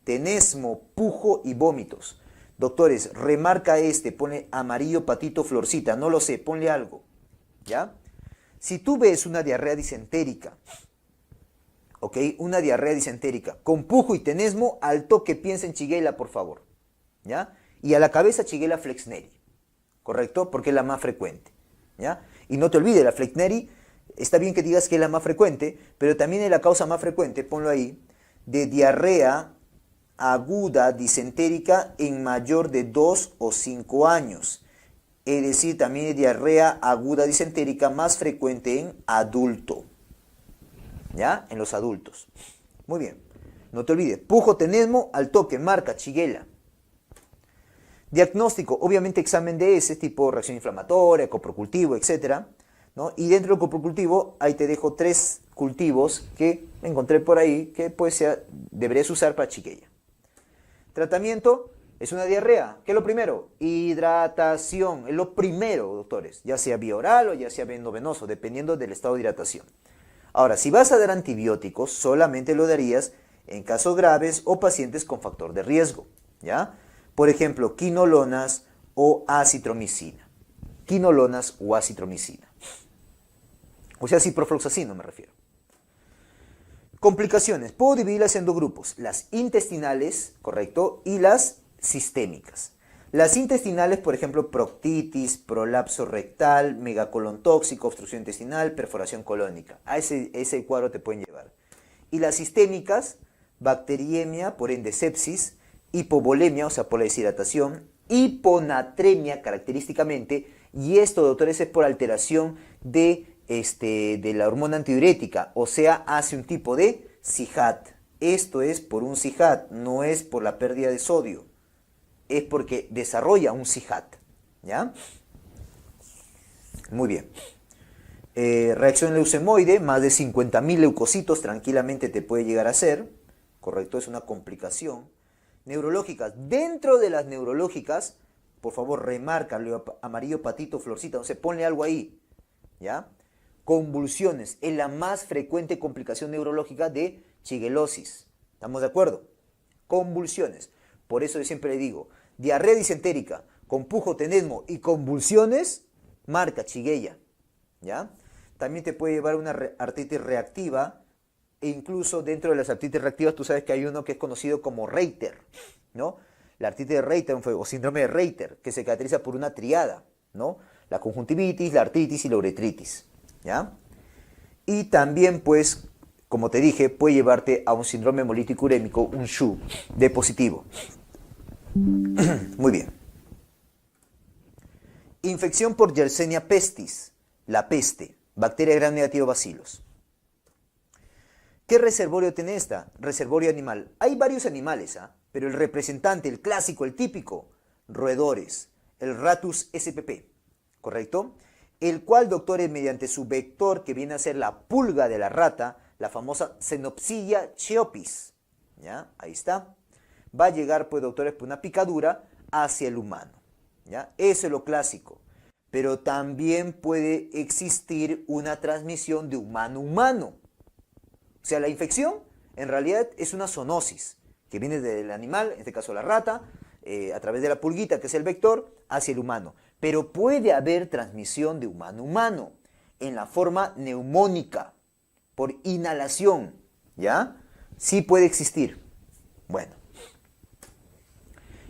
tenesmo, pujo y vómitos. Doctores, remarca pone amarillo patito florcita, no lo sé, ponle algo, ¿ya? Si tú ves una diarrea disentérica, ¿ok? Una diarrea disentérica con pujo y tenesmo, al toque piensa en Shigella, por favor, ¿ya? Y a la cabeza Shigella flexneri, ¿correcto? Porque es la más frecuente, ¿ya? Y no te olvides, la flexneri, está bien que digas que es la más frecuente, pero también es la causa más frecuente, ponlo ahí, de diarrea aguda disentérica en mayor de 2 o 5 años. Es decir, también es diarrea aguda disentérica más frecuente en adulto. ¿Ya? En los adultos. Muy bien. No te olvides. Pujo, tenesmo, al toque, marca, Shigella. Diagnóstico, obviamente examen de ese tipo, reacción inflamatoria, coprocultivo, etc. ¿no? Y dentro del coprocultivo, ahí te dejo 3 cultivos que encontré por ahí que pues deberías usar para Shigella. Tratamiento es una diarrea. ¿Qué es lo primero? Hidratación. Es lo primero, doctores. Ya sea vía oral o ya sea endovenoso, dependiendo del estado de hidratación. Ahora, si vas a dar antibióticos, solamente lo darías en casos graves o pacientes con factor de riesgo. ¿Ya? Por ejemplo, quinolonas o acitromicina. Quinolonas o acitromicina. O sea, ciprofloxacino me refiero. Complicaciones. Puedo dividirlas en 2 grupos. Las intestinales, ¿correcto? Y las sistémicas. Las intestinales, por ejemplo, proctitis, prolapso rectal, megacolon tóxico, obstrucción intestinal, perforación colónica. A ese cuadro te pueden llevar. Y las sistémicas, bacteriemia, por ende sepsis, hipovolemia, o sea, por la deshidratación, hiponatremia característicamente, y esto, doctores, es por alteración de la hormona antidiurética, o sea, hace un tipo de SIHAT. Esto es por un SIHAT, no es por la pérdida de sodio, es porque desarrolla un SIHAT, ¿ya? Muy bien. Reacción leucemoide, más de 50.000 leucocitos tranquilamente te puede llegar a hacer, correcto, es una complicación. Neurológicas, dentro de las neurológicas, por favor remárcalo, amarillo patito, florcita, no sé, ponle algo ahí, ¿ya? Convulsiones, es la más frecuente complicación neurológica de shigellosis, ¿estamos de acuerdo? Convulsiones, por eso yo siempre le digo, diarrea disentérica, con pujo, tenesmo y convulsiones, marca Shigella, ¿ya? También te puede llevar una artritis reactiva, e incluso dentro de las artritis reactivas tú sabes que hay uno que es conocido como Reiter, ¿no? La artritis de Reiter o síndrome de Reiter, que se caracteriza por una triada, ¿no? La conjuntivitis, la artritis y la uretritis, ¿ya? Y también, pues, como te dije, puede llevarte a un síndrome hemolítico urémico, un SHU, de positivo. Muy bien. Infección por Yersinia pestis, la peste, bacteria gram negativo bacilos. ¿Qué reservorio tiene esta? Reservorio animal. Hay varios animales, pero el representante, el clásico, el típico, roedores, el Ratus spp, ¿correcto? El cual, doctores, mediante su vector, que viene a ser la pulga de la rata, la famosa Xenopsilla cheopis, ¿ya? Ahí está. Va a llegar, pues, doctores, por una picadura hacia el humano, ¿ya? Eso es lo clásico. Pero también puede existir una transmisión de humano a humano. O sea, la infección en realidad es una zoonosis que viene del animal, en este caso la rata, a través de la pulguita, que es el vector, hacia el humano. Pero puede haber transmisión de humano a humano en la forma neumónica, por inhalación, ¿ya? Sí puede existir. Bueno.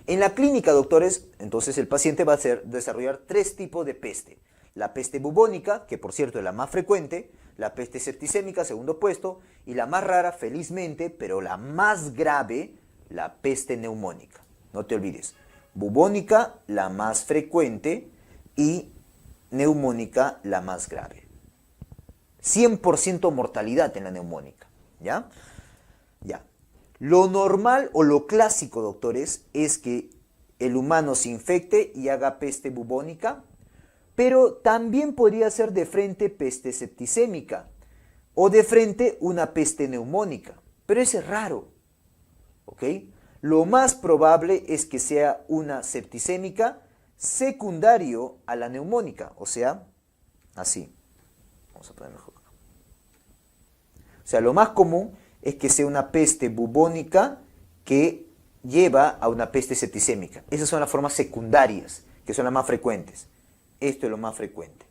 En la clínica, doctores, entonces el paciente va a desarrollar tres tipos de peste. La peste bubónica, que por cierto es la más frecuente, la peste septicémica, segundo puesto, y la más rara, felizmente, pero la más grave, la peste neumónica. No te olvides, bubónica, la más frecuente, y neumónica, la más grave. 100% mortalidad en la neumónica, ¿ya? Ya. Lo normal o lo clásico, doctores, es que el humano se infecte y haga peste bubónica, pero también podría ser de frente peste septicémica o de frente una peste neumónica, pero eso es raro, ¿ok? Lo más probable es que sea una septicémica secundario a la neumónica, o sea, así. Vamos a poner mejor. O sea, lo más común es que sea una peste bubónica que lleva a una peste septicémica. Esas son las formas secundarias, que son las más frecuentes. Esto es lo más frecuente.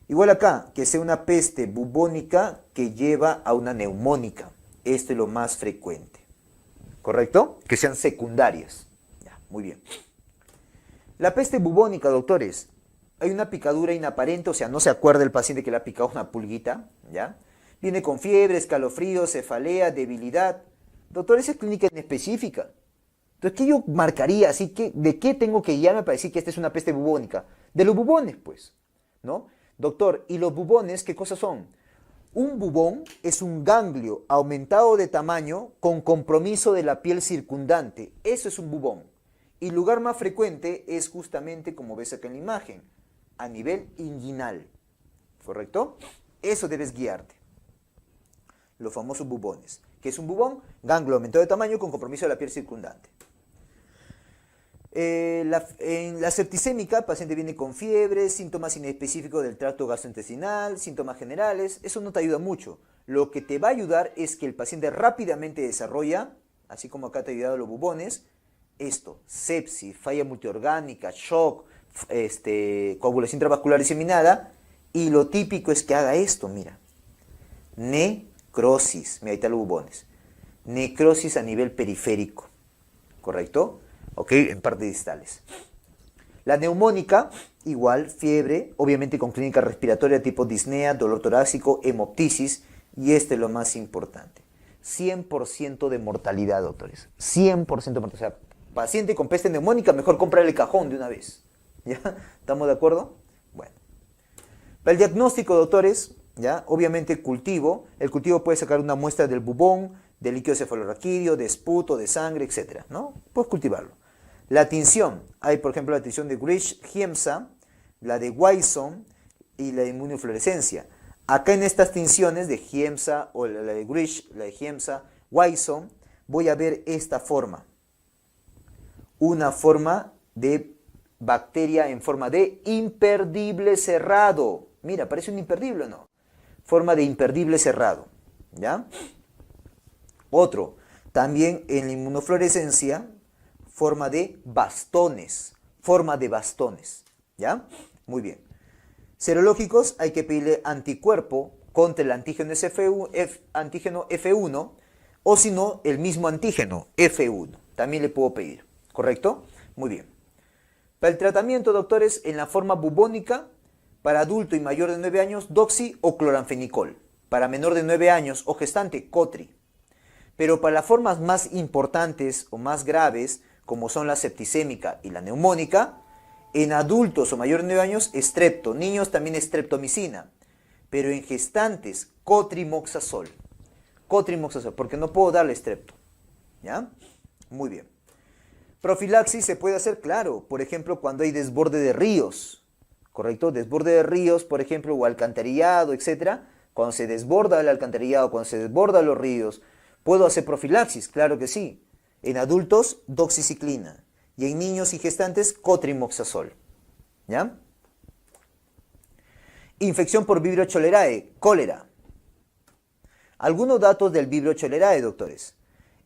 Igual acá, que sea una peste bubónica que lleva a una neumónica. Esto es lo más frecuente. ¿Correcto? Que sean secundarias. Ya, muy bien. La peste bubónica, doctores, hay una picadura inaparente, o sea, no se acuerda el paciente que le ha picado una pulguita, ¿ya? Viene con fiebre, escalofríos, cefalea, debilidad. Doctor, esa es clínica inespecífica. Entonces, ¿qué yo marcaría? Así que, ¿de qué tengo que guiarme para decir que esta es una peste bubónica? De los bubones, pues, ¿no? Doctor, ¿y los bubones qué cosas son? Un bubón es un ganglio aumentado de tamaño con compromiso de la piel circundante. Eso es un bubón. Y el lugar más frecuente es justamente, como ves acá en la imagen, a nivel inguinal. ¿Correcto? Eso debes guiarte. Los famosos bubones. ¿Qué es un bubón? Ganglio aumentado de tamaño con compromiso de la piel circundante. En la septicémica, el paciente viene con fiebre, síntomas inespecíficos del tracto gastrointestinal, síntomas generales. Eso no te ayuda mucho. Lo que te va a ayudar es que el paciente rápidamente desarrolla, así como acá te ha ayudado los bubones, esto: sepsis, falla multiorgánica, shock, coagulación intravascular diseminada. Y lo típico es que haga esto, mira. Necrosis, mira, ahí están los bubones. Necrosis a nivel periférico, ¿correcto? ¿Ok? En partes distales. La neumónica, igual, fiebre, obviamente con clínica respiratoria tipo disnea, dolor torácico, hemoptisis, y este es lo más importante. 100% de mortalidad, doctores. 100% de mortalidad. O sea, paciente con peste neumónica, mejor comprar el cajón de una vez. ¿Ya? ¿Estamos de acuerdo? Bueno. Para el diagnóstico, doctores, ¿ya? Obviamente cultivo. El cultivo puede sacar una muestra del bubón, de líquido cefalorraquídeo, de esputo, de sangre, etc., ¿no? Puedes cultivarlo. La tinción. Hay, por ejemplo, la tinción de Grish-Giemsa, la de Whison y la de inmunofluorescencia. Acá en estas tinciones de Giemsa o la de Grish, la de Giemsa, Whison, voy a ver esta forma. Una forma de bacteria en forma de imperdible cerrado. Mira, parece un imperdible, ¿no? Forma de imperdible cerrado, ¿ya? Otro, también en la inmunofluorescencia, forma de bastones, ¿ya? Muy bien. Serológicos, hay que pedirle anticuerpo contra el antígeno F1 o si no, el mismo antígeno F1. También le puedo pedir, ¿correcto? Muy bien. Para el tratamiento, doctores, en la forma bubónica, para adulto y mayor de 9 años, doxi o cloranfenicol. Para menor de 9 años o gestante, cotri. Pero para las formas más importantes o más graves, como son la septicémica y la neumónica, en adultos o mayores de 9 años, estrepto. Niños también estreptomicina. Pero en gestantes, cotrimoxazol. Cotrimoxazol, porque no puedo darle estrepto. ¿Ya? Muy bien. Profilaxis se puede hacer, claro, por ejemplo, cuando hay desborde de ríos, ¿correcto? Desborde de ríos, por ejemplo, o alcantarillado, etc. Cuando se desborda el alcantarillado, cuando se desbordan los ríos, ¿puedo hacer profilaxis? Claro que sí. En adultos, doxiciclina. Y en niños y gestantes, cotrimoxazol. ¿Ya? Infección por Vibrio cholerae, cólera. Algunos datos del Vibrio cholerae, doctores.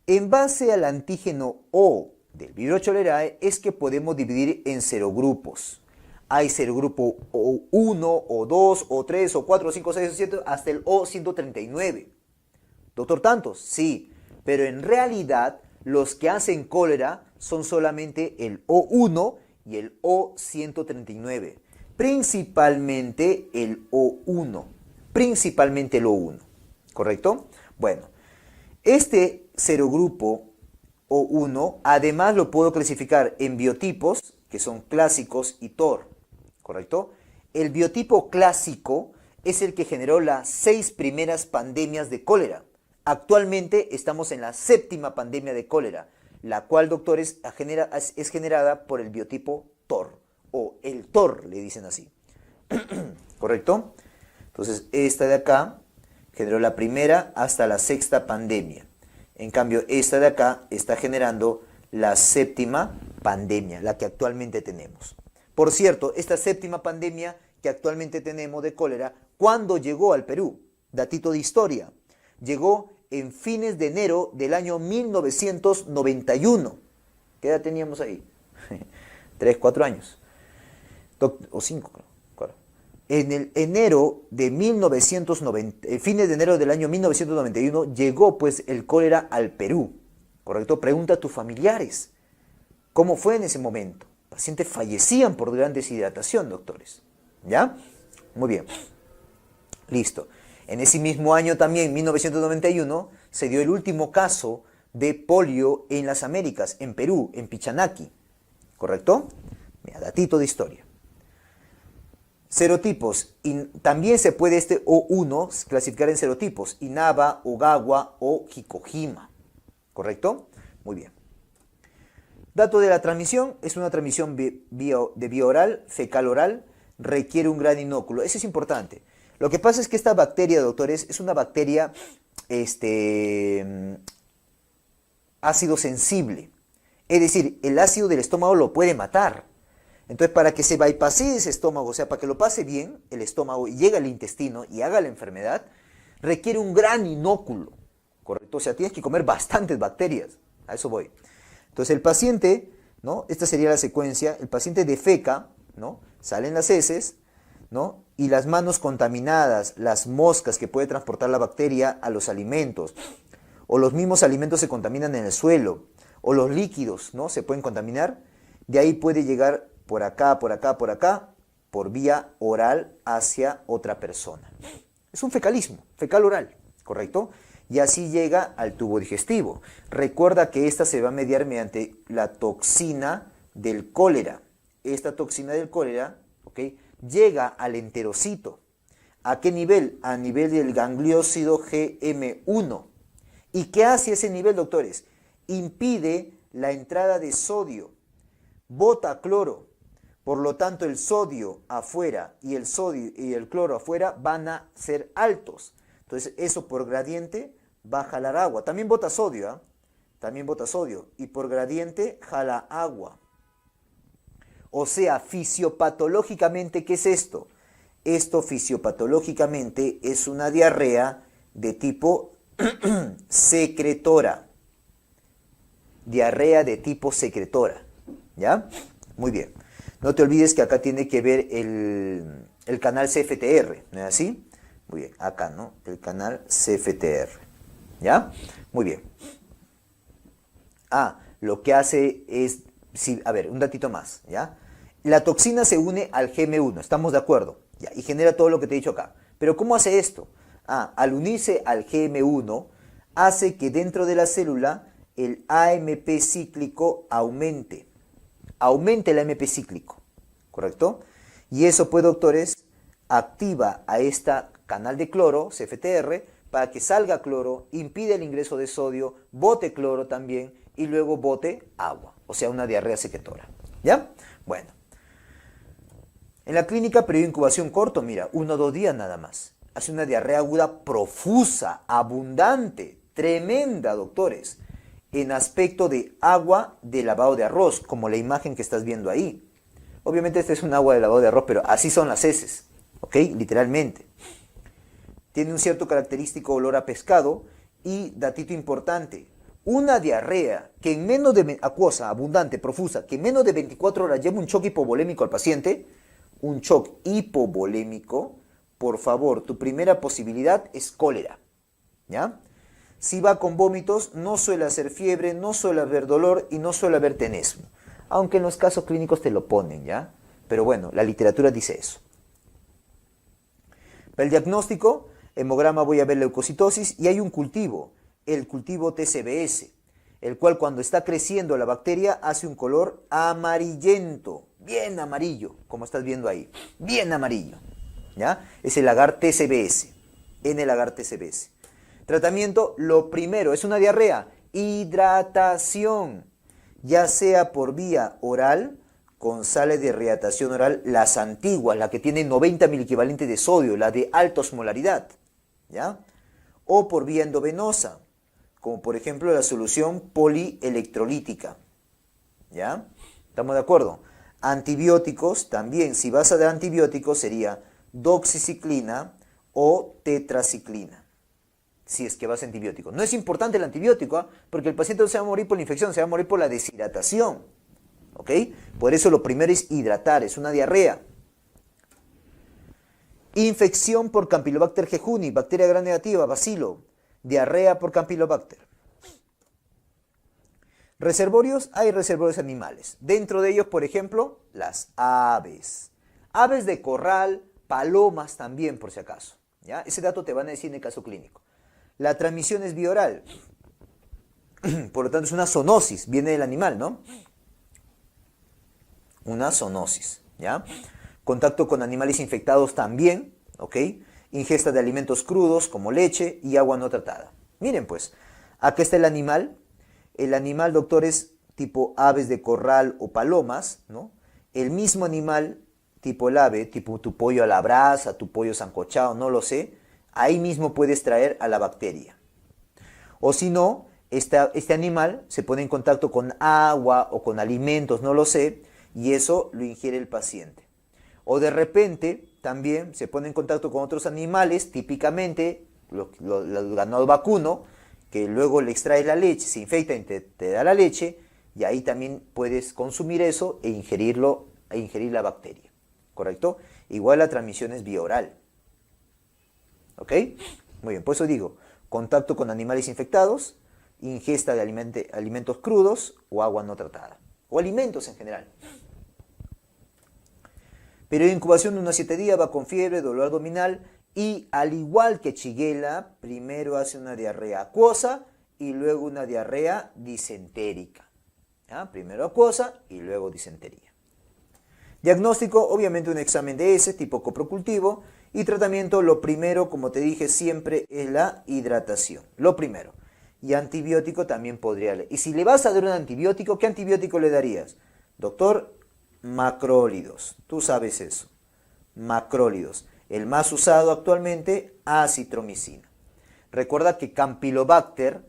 En base al antígeno O del Vibrio cholerae es que podemos dividir en serogrupos. Hay serogrupo O1, O2, O3, O4, O5, O6, O7, hasta el O139. Doctor, ¿tantos? Sí, pero en realidad los que hacen cólera son solamente el O1 y el O139. Principalmente el O1. Principalmente el O1. ¿Correcto? Bueno, este serogrupo O1, además lo puedo clasificar en biotipos, que son clásicos y TOR, ¿correcto? El biotipo clásico es el que generó las 6 primeras pandemias de cólera. Actualmente estamos en la 7ª pandemia de cólera, la cual, doctores, es generada por el biotipo TOR, o el TOR, le dicen así, ¿correcto? Entonces, esta de acá generó la primera hasta la 6ª pandemia. En cambio, esta de acá está generando la 7ª pandemia, la que actualmente tenemos. Por cierto, esta 7ª pandemia que actualmente tenemos de cólera, ¿cuándo llegó al Perú? Datito de historia. Llegó en fines de enero del año 1991. ¿Qué edad teníamos ahí? 3, 4 años. O 5, claro. En el enero de 1990, fines de enero del año 1991, llegó pues el cólera al Perú, ¿correcto? Pregunta a tus familiares, ¿cómo fue en ese momento? Pacientes fallecían por gran deshidratación, doctores, ¿ya? Muy bien, listo. En ese mismo año también, 1991, se dio el último caso de polio en las Américas, en Perú, en Pichanaki, ¿correcto? Mira, datito de historia. Serotipos, también se puede este O1 clasificar en serotipos, Inaba, Ogawa o Hikojima, ¿correcto? Muy bien. Dato de la transmisión, es una transmisión de vía oral, fecal oral, requiere un gran inóculo, eso es importante. Lo que pasa es que esta bacteria, doctores, es una bacteria ácido sensible, es decir, el ácido del estómago lo puede matar. Entonces, para que se bypasse ese estómago, o sea, para que lo pase bien el estómago y llegue al intestino y haga la enfermedad, requiere un gran inóculo, ¿correcto? O sea, tienes que comer bastantes bacterias, a eso voy. Entonces, el paciente, ¿no? Esta sería la secuencia, el paciente defeca, ¿no? Salen las heces, ¿no? Y las manos contaminadas, las moscas que puede transportar la bacteria a los alimentos, o los mismos alimentos se contaminan en el suelo, o los líquidos, ¿no? Se pueden contaminar, de ahí puede llegar por acá, por vía oral hacia otra persona. Es un fecalismo, fecal oral, ¿correcto? Y así llega al tubo digestivo. Recuerda que esta se va a mediar mediante la toxina del cólera. Esta toxina del cólera, ¿ok?, llega al enterocito. ¿A qué nivel? A nivel del gangliósido GM1. ¿Y qué hace ese nivel, doctores? Impide la entrada de sodio, bota cloro. Por lo tanto, el sodio afuera y el sodio y el cloro afuera van a ser altos. Entonces, eso por gradiente va a jalar agua. También bota sodio, ¿ah? También bota sodio. Y por gradiente jala agua. O sea, fisiopatológicamente, ¿qué es esto? Esto fisiopatológicamente es una diarrea de tipo secretora. Diarrea de tipo secretora. ¿Ya? Muy bien. No te olvides que acá tiene que ver el canal CFTR, ¿no es así? Muy bien, acá, ¿no? El canal CFTR. ¿Ya? Muy bien. Ah, lo que hace es, sí, a ver, un datito más, ¿ya? La toxina se une al GM1, ¿estamos de acuerdo? ¿Ya? Y genera todo lo que te he dicho acá. Pero ¿cómo hace esto? Ah, al unirse al GM1, hace que dentro de la célula el AMP cíclico aumente. Aumente el AMP cíclico, ¿correcto? Y eso, pues, doctores, activa a este canal de cloro, CFTR, para que salga cloro, impide el ingreso de sodio, bote cloro también y luego bote agua, o sea, una diarrea secretora. ¿Ya? Bueno. En la clínica, periodo de incubación corto, mira, 1 o 2 días nada más. Hace una diarrea aguda profusa, abundante, tremenda, doctores, en aspecto de agua de lavado de arroz, como la imagen que estás viendo ahí. Obviamente esta es un agua de lavado de arroz, pero así son las heces, ¿ok? Literalmente. Tiene un cierto característico olor a pescado y, datito importante, una diarrea que en menos de, acuosa, abundante, profusa, que en menos de 24 horas lleva un shock hipovolémico al paciente, un shock hipovolémico, por favor, tu primera posibilidad es cólera, ¿ya? Si va con vómitos, no suele hacer fiebre, no suele haber dolor y no suele haber tenesmo. Aunque en los casos clínicos te lo ponen, ¿ya? Pero bueno, la literatura dice eso. Para el diagnóstico, hemograma voy a ver leucocitosis y hay un cultivo, el cultivo TCBS, el cual cuando está creciendo la bacteria hace un color amarillento, bien amarillo, como estás viendo ahí, bien amarillo, ¿ya? Es el agar TCBS, N-agar TCBS. Tratamiento, lo primero, es una diarrea, hidratación, ya sea por vía oral, con sales de rehidratación oral, las antiguas, la que tienen 90 miliequivalentes de sodio, la de alta osmolaridad, ¿ya? O por vía endovenosa, como por ejemplo la solución polielectrolítica, ¿ya? ¿Estamos de acuerdo? Antibióticos, también, si vas a dar antibióticos, sería doxiciclina o tetraciclina, si es que vas a antibiótico. No es importante el antibiótico, ¿eh? Porque el paciente no se va a morir por la infección, se va a morir por la deshidratación, ¿ok? Por eso lo primero es hidratar, es una diarrea. Infección por Campylobacter jejuni, bacteria gram negativa, bacilo, diarrea por Campylobacter. Reservorios, hay reservorios animales. Dentro de ellos, por ejemplo, las aves. Aves de corral, palomas también, por si acaso, ¿ya? Ese dato te van a decir en el caso clínico. La transmisión es vía oral. Por lo tanto, es una zoonosis, viene del animal, ¿no? Una zoonosis, ¿ya? Contacto con animales infectados también, ¿ok? Ingesta de alimentos crudos como leche y agua no tratada. Miren pues, acá está el animal. El animal, doctores, tipo aves de corral o palomas, ¿no? El mismo animal, tipo el ave, tipo tu pollo a la brasa, tu pollo sancochado, no lo sé. Ahí mismo puedes traer a la bacteria. O si no, este animal se pone en contacto con agua o con alimentos, no lo sé, y eso lo ingiere el paciente. O de repente también se pone en contacto con otros animales, típicamente los ganado vacuno, que luego le extrae la leche, se infecta y te da la leche, y ahí también puedes consumir eso e ingerir la bacteria, ¿correcto? Igual la transmisión es vía oral. ¿Ok? Muy bien, por eso digo, contacto con animales infectados, ingesta de alimentos crudos o agua no tratada, o alimentos en general. Periodo de incubación de unos 7 días, va con fiebre, dolor abdominal y al igual que Shigella, primero hace una diarrea acuosa y luego una diarrea disentérica. ¿Ya? Primero acuosa y luego disentería. Diagnóstico, obviamente un examen de heces tipo coprocultivo y tratamiento, lo primero, como te dije siempre, es la hidratación. Lo primero. Y antibiótico también podría. Y si le vas a dar un antibiótico, ¿qué antibiótico le darías? Doctor, Macrólidos. Tú sabes eso. Macrólidos. El más usado actualmente, acitromicina. Recuerda que Campylobacter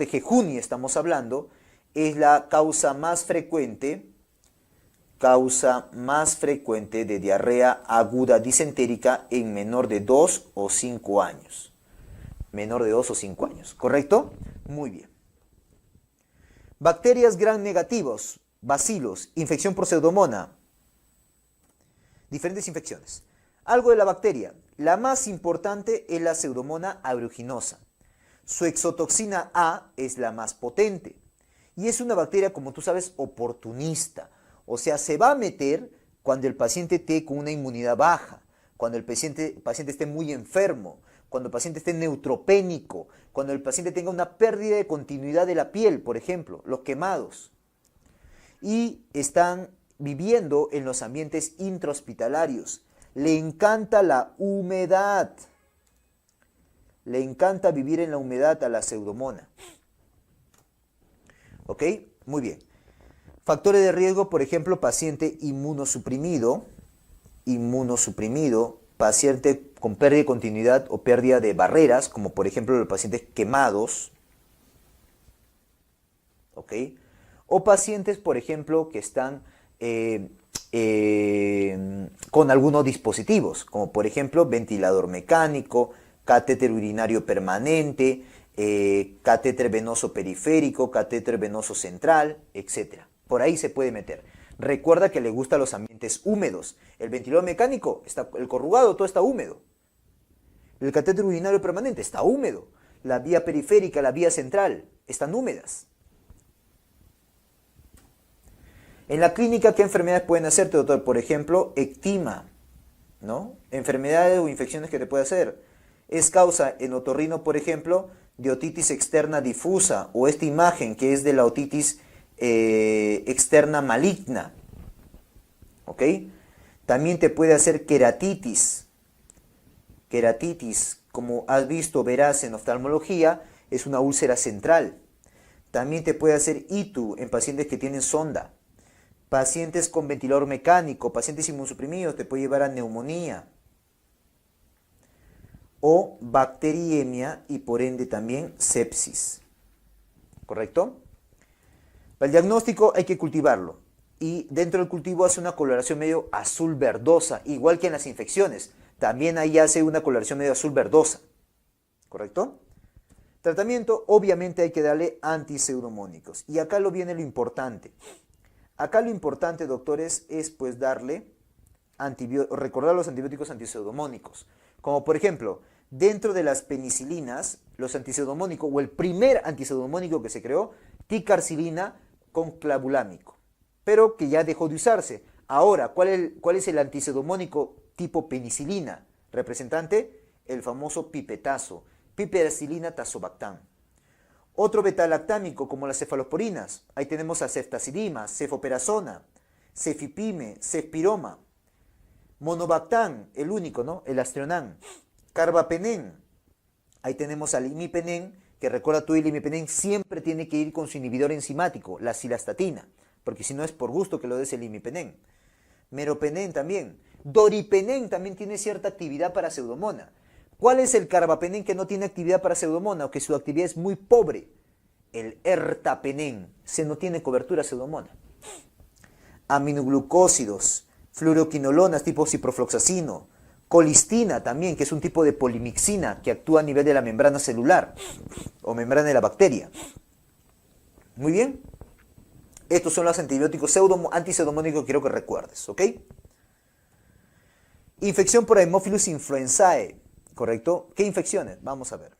jejuni estamos hablando, es la causa más frecuente de diarrea aguda disentérica en menor de 2 o 5 años. Menor de 2 o 5 años, ¿correcto? Muy bien. Bacterias gram negativos, bacilos, infección por pseudomonas, diferentes infecciones. Algo de la bacteria. La más importante es la Pseudomonas aeruginosa. Su exotoxina A es la más potente. Y es una bacteria, como tú sabes, oportunista. O sea, se va a meter cuando el paciente esté con una inmunidad baja, cuando el paciente esté muy enfermo, cuando el paciente esté neutropénico, cuando el paciente tenga una pérdida de continuidad de la piel, por ejemplo, los quemados. Y están viviendo en los ambientes intrahospitalarios. Le encanta la humedad. Le encanta vivir en la humedad a la Pseudomonas. ¿Ok? Muy bien. Factores de riesgo, por ejemplo, paciente inmunosuprimido, paciente con pérdida de continuidad o pérdida de barreras, como por ejemplo los pacientes quemados. ¿Ok? O pacientes, por ejemplo, que están con algunos dispositivos, como por ejemplo ventilador mecánico, catéter urinario permanente, catéter venoso periférico, catéter venoso central, etc. Por ahí se puede meter. Recuerda que le gustan los ambientes húmedos. El ventilador mecánico, el corrugado, todo está húmedo. El catéter urinario permanente está húmedo. La vía periférica, la vía central, están húmedas. En la clínica, ¿qué enfermedades pueden hacerte, doctor? Por ejemplo, ectima, ¿no? Enfermedades o infecciones que te puede hacer. Es causa en otorrino, por ejemplo, de otitis externa difusa o esta imagen que es de la otitis externa maligna. ¿Ok? También te puede hacer queratitis. Queratitis, como has visto, verás en oftalmología, es una úlcera central. También te puede hacer ITU en pacientes que tienen sonda. Pacientes con ventilador mecánico, pacientes inmunosuprimidos, te puede llevar a neumonía. O bacteriemia y por ende también sepsis. ¿Correcto? Para el diagnóstico hay que cultivarlo. Y dentro del cultivo hace una coloración medio azul verdosa, igual que en las infecciones. También ahí hace una coloración medio azul verdosa. ¿Correcto? Tratamiento, obviamente hay que darle antipseudomónicos. Y acá viene lo importante. Acá lo importante, doctores, es pues darle recordar los antibióticos antipseudomónicos. Como por ejemplo, dentro de las penicilinas, los antipseudomónicos o el primer antipseudomónico que se creó, ticarcilina con clavulámico, pero que ya dejó de usarse. Ahora, ¿cuál es el antipseudomónico tipo penicilina? Representante, el famoso pipetazo, piperacilina tazobactam. Otro betalactámico como las cefalosporinas, ahí tenemos a ceftazidima, cefoperazona, cefipime, cefpiroma. Monobactam, el único, ¿no? El Astrionan. Carbapenem, ahí tenemos al imipenem, que recuerda tú, el imipenem siempre tiene que ir con su inhibidor enzimático, la cilastatina, porque si no es por gusto que lo des el imipenem. Meropenem también. Doripenem también tiene cierta actividad para Pseudomonas. ¿Cuál es el carbapenem que no tiene actividad para Pseudomonas o que su actividad es muy pobre? El ertapenem, se no tiene cobertura Pseudomonas. Aminoglucósidos, fluoroquinolonas tipo ciprofloxacino, colistina también, que es un tipo de polimixina que actúa a nivel de la membrana celular o membrana de la bacteria. Muy bien. Estos son los antibióticos antipseudomónicos que quiero que recuerdes, ¿ok? Infección por Haemophilus influenzae, ¿correcto? ¿Qué infecciones? Vamos a ver.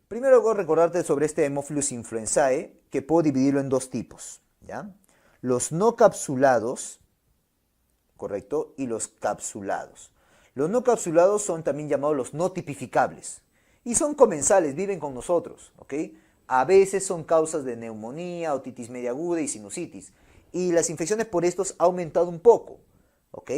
Primero voy a recordarte sobre este Haemophilus influenzae, que puedo dividirlo en dos tipos, ¿ya? Los no capsulados, ¿correcto? Y los capsulados. Los no capsulados son también llamados los no tipificables. Y son comensales, viven con nosotros, ¿ok? A veces son causas de neumonía, otitis media aguda y sinusitis. Y las infecciones por estos ha aumentado un poco, ¿ok?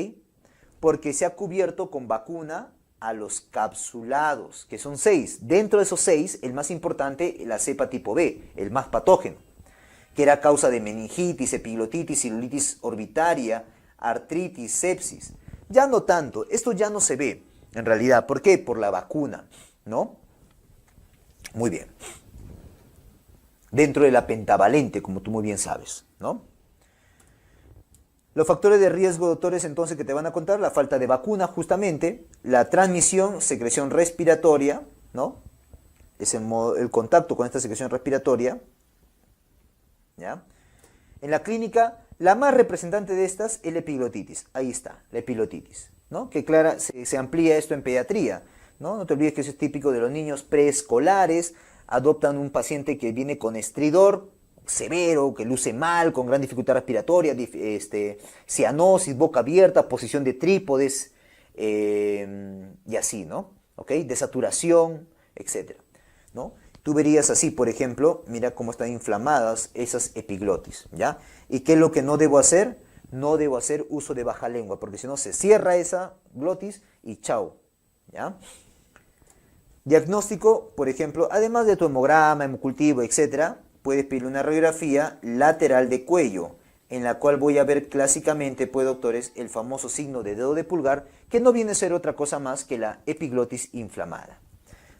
Porque se ha cubierto con vacuna a los capsulados, que son 6. Dentro de esos 6, el más importante, la cepa tipo B, el más patógeno. que era causa de meningitis, epiglotitis, celulitis orbitaria, artritis, sepsis. Ya no tanto, esto ya no se ve, en realidad. ¿Por qué? Por la vacuna, ¿no? Muy bien. Dentro de la pentavalente, como tú muy bien sabes, ¿no? Los factores de riesgo, doctores, entonces, que te van a contar: la falta de vacuna, justamente, la transmisión, secreción respiratoria, ¿no? Es el contacto con esta secreción respiratoria, ¿ya? En la clínica, la más representante de estas es la epiglotitis. Ahí está, la epiglotitis, ¿no? Que clara, se amplía esto en pediatría, ¿no? No te olvides que eso es típico de los niños preescolares. Adoptan un paciente que viene con estridor severo, que luce mal, con gran dificultad respiratoria, cianosis, boca abierta, posición de trípodes, y así, ¿no? ¿Ok? Desaturación, etc., ¿no? Tú verías así, por ejemplo, mira cómo están inflamadas esas epiglotis, ¿ya? ¿Y qué es lo que no debo hacer? No debo hacer uso de baja lengua, porque si no se cierra esa glotis y chao, ¿ya? Diagnóstico, por ejemplo, además de tu hemograma, hemocultivo, etc., puedes pedir una radiografía lateral de cuello, en la cual voy a ver clásicamente, pues, doctores, el famoso signo de dedo de pulgar, que no viene a ser otra cosa más que la epiglotis inflamada.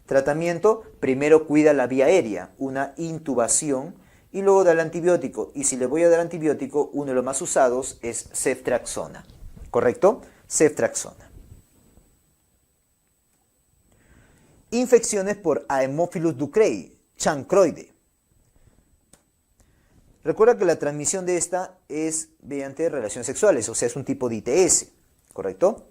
Tratamiento: primero cuida la vía aérea, una intubación, y luego da el antibiótico. Y si le voy a dar antibiótico, uno de los más usados es ceftriaxona. ¿Correcto? Ceftriaxona. Infecciones por Haemophilus ducreyi, chancroide. Recuerda que la transmisión de esta es mediante relaciones sexuales, o sea, es un tipo de ITS, ¿correcto?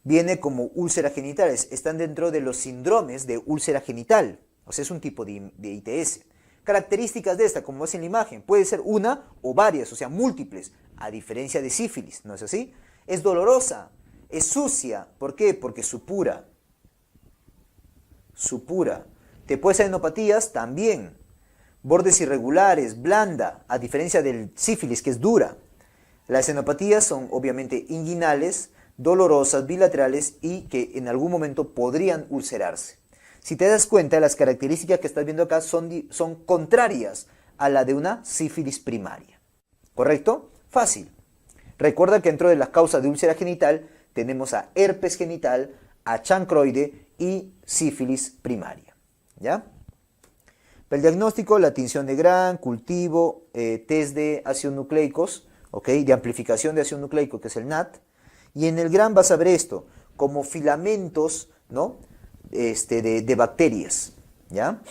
Viene como úlceras genitales, están dentro de los síndromes de úlcera genital, o sea, es un tipo de ITS. Características de esta, como ves en la imagen, puede ser una o varias, o sea, múltiples, a diferencia de sífilis, ¿no es así? Es dolorosa, es sucia, ¿por qué? Porque supura. Te puede ser enopatías también. Bordes irregulares, blanda, a diferencia del sífilis, que es dura. Las enopatías son obviamente inguinales, dolorosas, bilaterales y que en algún momento podrían ulcerarse. Si te das cuenta, las características que estás viendo acá son contrarias a la de una sífilis primaria. ¿Correcto? Fácil. Recuerda que dentro de las causas de úlcera genital tenemos a herpes genital, a chancroide y sífilis primaria. ¿Ya? Para el diagnóstico, la tinción de Gram, cultivo, test de ácidos nucleicos, ¿ok? De amplificación de ácido nucleico, que es el NAT. Y en el Gram vas a ver esto, como filamentos, ¿no? De bacterias, ¿ya?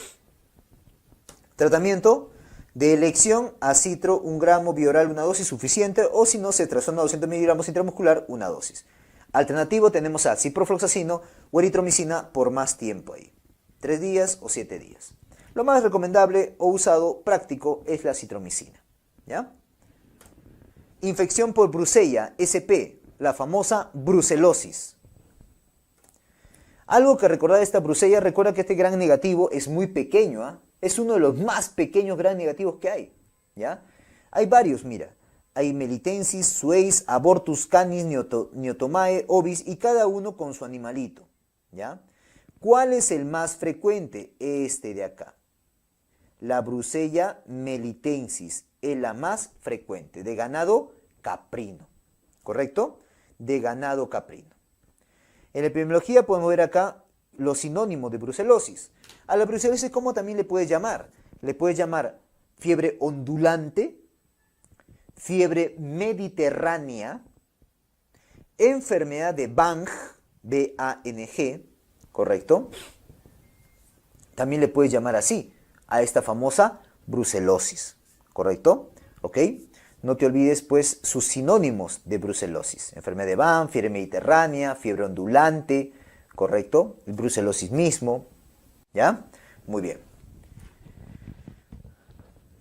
Tratamiento de elección: acitro 1 gramo, bioral una dosis suficiente, o si no, cetrazona 200 miligramos intramuscular, una dosis. Alternativo tenemos a ciprofloxacino o eritromicina por más tiempo ahí, 3 días o 7 días. Lo más recomendable o usado práctico es la citromicina, ¿ya? Infección por Brucella, SP, la famosa brucelosis. Algo que recordar de esta Brucella: recuerda que este gran negativo es muy pequeño, ¿ah? Es uno de los más pequeños gran negativos que hay, ¿ya? Hay varios, mira. Hay melitensis, suis, abortus canis, niotomae, ovis, y cada uno con su animalito, ¿ya? ¿Cuál es el más frecuente? Este de acá. La Brucella melitensis es la más frecuente, de ganado caprino, ¿correcto? De ganado caprino. En la epidemiología podemos ver acá los sinónimos de brucelosis. A la brucelosis, ¿cómo también le puedes llamar? Le puedes llamar fiebre ondulante, fiebre mediterránea, enfermedad de Bang, B-A-N-G, ¿correcto? También le puedes llamar así a esta famosa brucelosis, ¿correcto? ¿Ok? No te olvides, pues, sus sinónimos de brucelosis: enfermedad de Bang, fiebre mediterránea, fiebre ondulante, ¿correcto? El brucelosis mismo, ¿ya? Muy bien.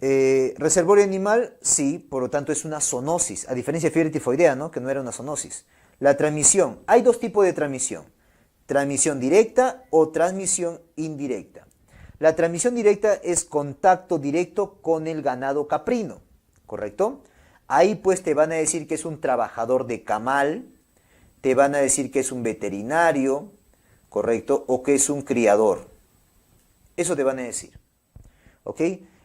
Reservorio animal, sí, por lo tanto es una zoonosis, a diferencia de fiebre tifoidea, ¿no? Que no era una zoonosis. La transmisión: hay dos tipos de transmisión: transmisión directa o transmisión indirecta. La transmisión directa es contacto directo con el ganado caprino, ¿correcto? Ahí pues te van a decir que es un trabajador de camal, te van a decir que es un veterinario, ¿correcto? O que es un criador. Eso te van a decir, ¿ok?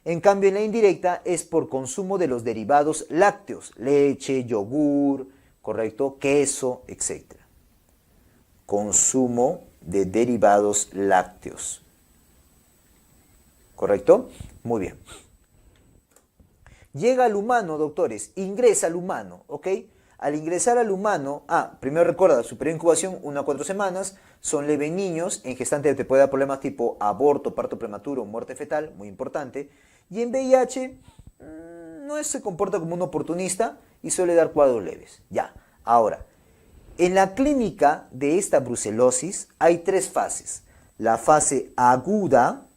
En cambio, en la indirecta es por consumo de los derivados lácteos, leche, yogur, ¿correcto? Queso, etc. Consumo de derivados lácteos. ¿Correcto? Muy bien. Llega al humano, doctores, ingresa al humano, ¿ok? Al ingresar al humano, primero recuerda, su periodo de incubación, 1 a 4 semanas, son leve en niños, en gestante te puede dar problemas tipo aborto, parto prematuro, muerte fetal, muy importante, y en VIH no se comporta como un oportunista y suele dar cuadros leves. Ya, ahora, en la clínica de esta brucelosis hay 3 fases. La fase aguda,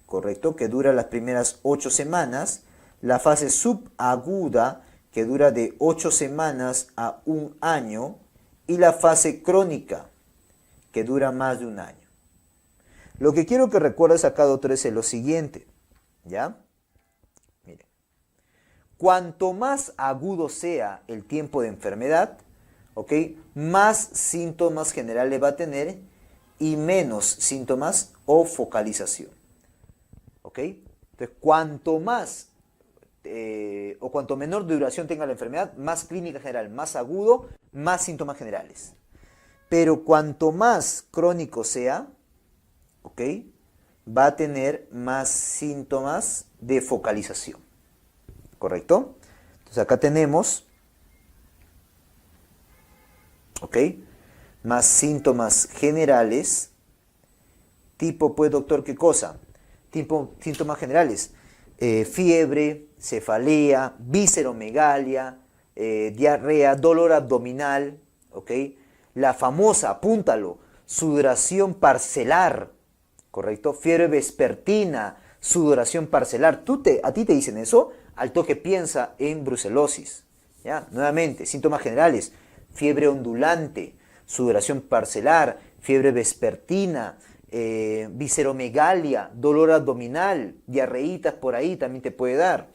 correcto, que dura las primeras 8 semanas, la fase subaguda, que dura de 8 semanas a 1 año, y la fase crónica, que dura más de 1 año. Lo que quiero que recuerdes acá, doctores, es lo siguiente, ¿ya? Miren, cuanto más agudo sea el tiempo de enfermedad, ¿ok? Más síntomas generales va a tener y menos síntomas o focalización, ¿ok? Entonces, cuanto más o cuanto menor duración tenga la enfermedad, más clínica general, más agudo, más síntomas generales. Pero cuanto más crónico sea, ¿ok? Va a tener más síntomas de focalización. ¿Correcto? Entonces acá tenemos, ¿ok? Más síntomas generales. Tipo, pues, doctor, ¿qué cosa? Tipo, síntomas generales. Fiebre, cefalea, visceromegalia, diarrea, dolor abdominal, ¿ok? La famosa, apúntalo, sudoración parcelar, ¿correcto? Fiebre vespertina, sudoración parcelar. ¿A ti te dicen eso? Al toque piensa en brucelosis, ¿ya? Nuevamente, síntomas generales, fiebre ondulante, sudoración parcelar, fiebre vespertina, visceromegalia, dolor abdominal, diarreitas por ahí también te puede dar,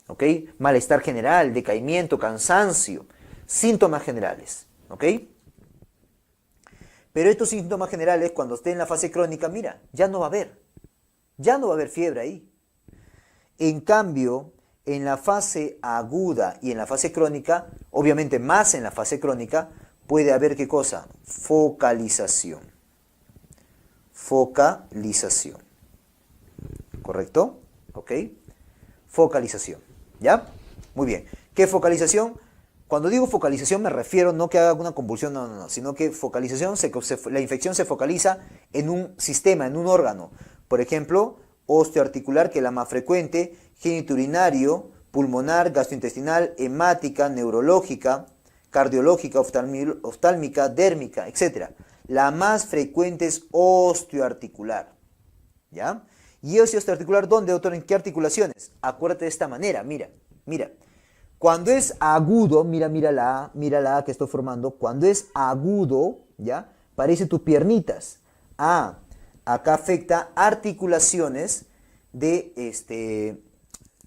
¿ok? Malestar general, decaimiento, cansancio, síntomas generales, ¿ok? Pero estos síntomas generales, cuando esté en la fase crónica, mira, ya no va a haber fiebre ahí. En cambio, en la fase aguda y en la fase crónica, obviamente más en la fase crónica, puede haber, ¿qué cosa? Focalización. Focalización. ¿Correcto? ¿Ok? Focalización. ¿Ya? Muy bien. ¿Qué focalización? Cuando digo focalización me refiero no que haga una convulsión, no, sino que focalización, la infección se focaliza en un sistema, en un órgano. Por ejemplo, osteoarticular, que es la más frecuente, genitourinario, pulmonar, gastrointestinal, hemática, neurológica, cardiológica, oftálmica, dérmica, etc. La más frecuente es osteoarticular, ¿ya? ¿Y osteoarticular dónde, doctor? ¿En qué articulaciones? Acuérdate de esta manera, mira. Cuando es agudo, mira la A que estoy formando. Cuando es agudo, ¿ya? Parece tus piernitas. Acá afecta articulaciones de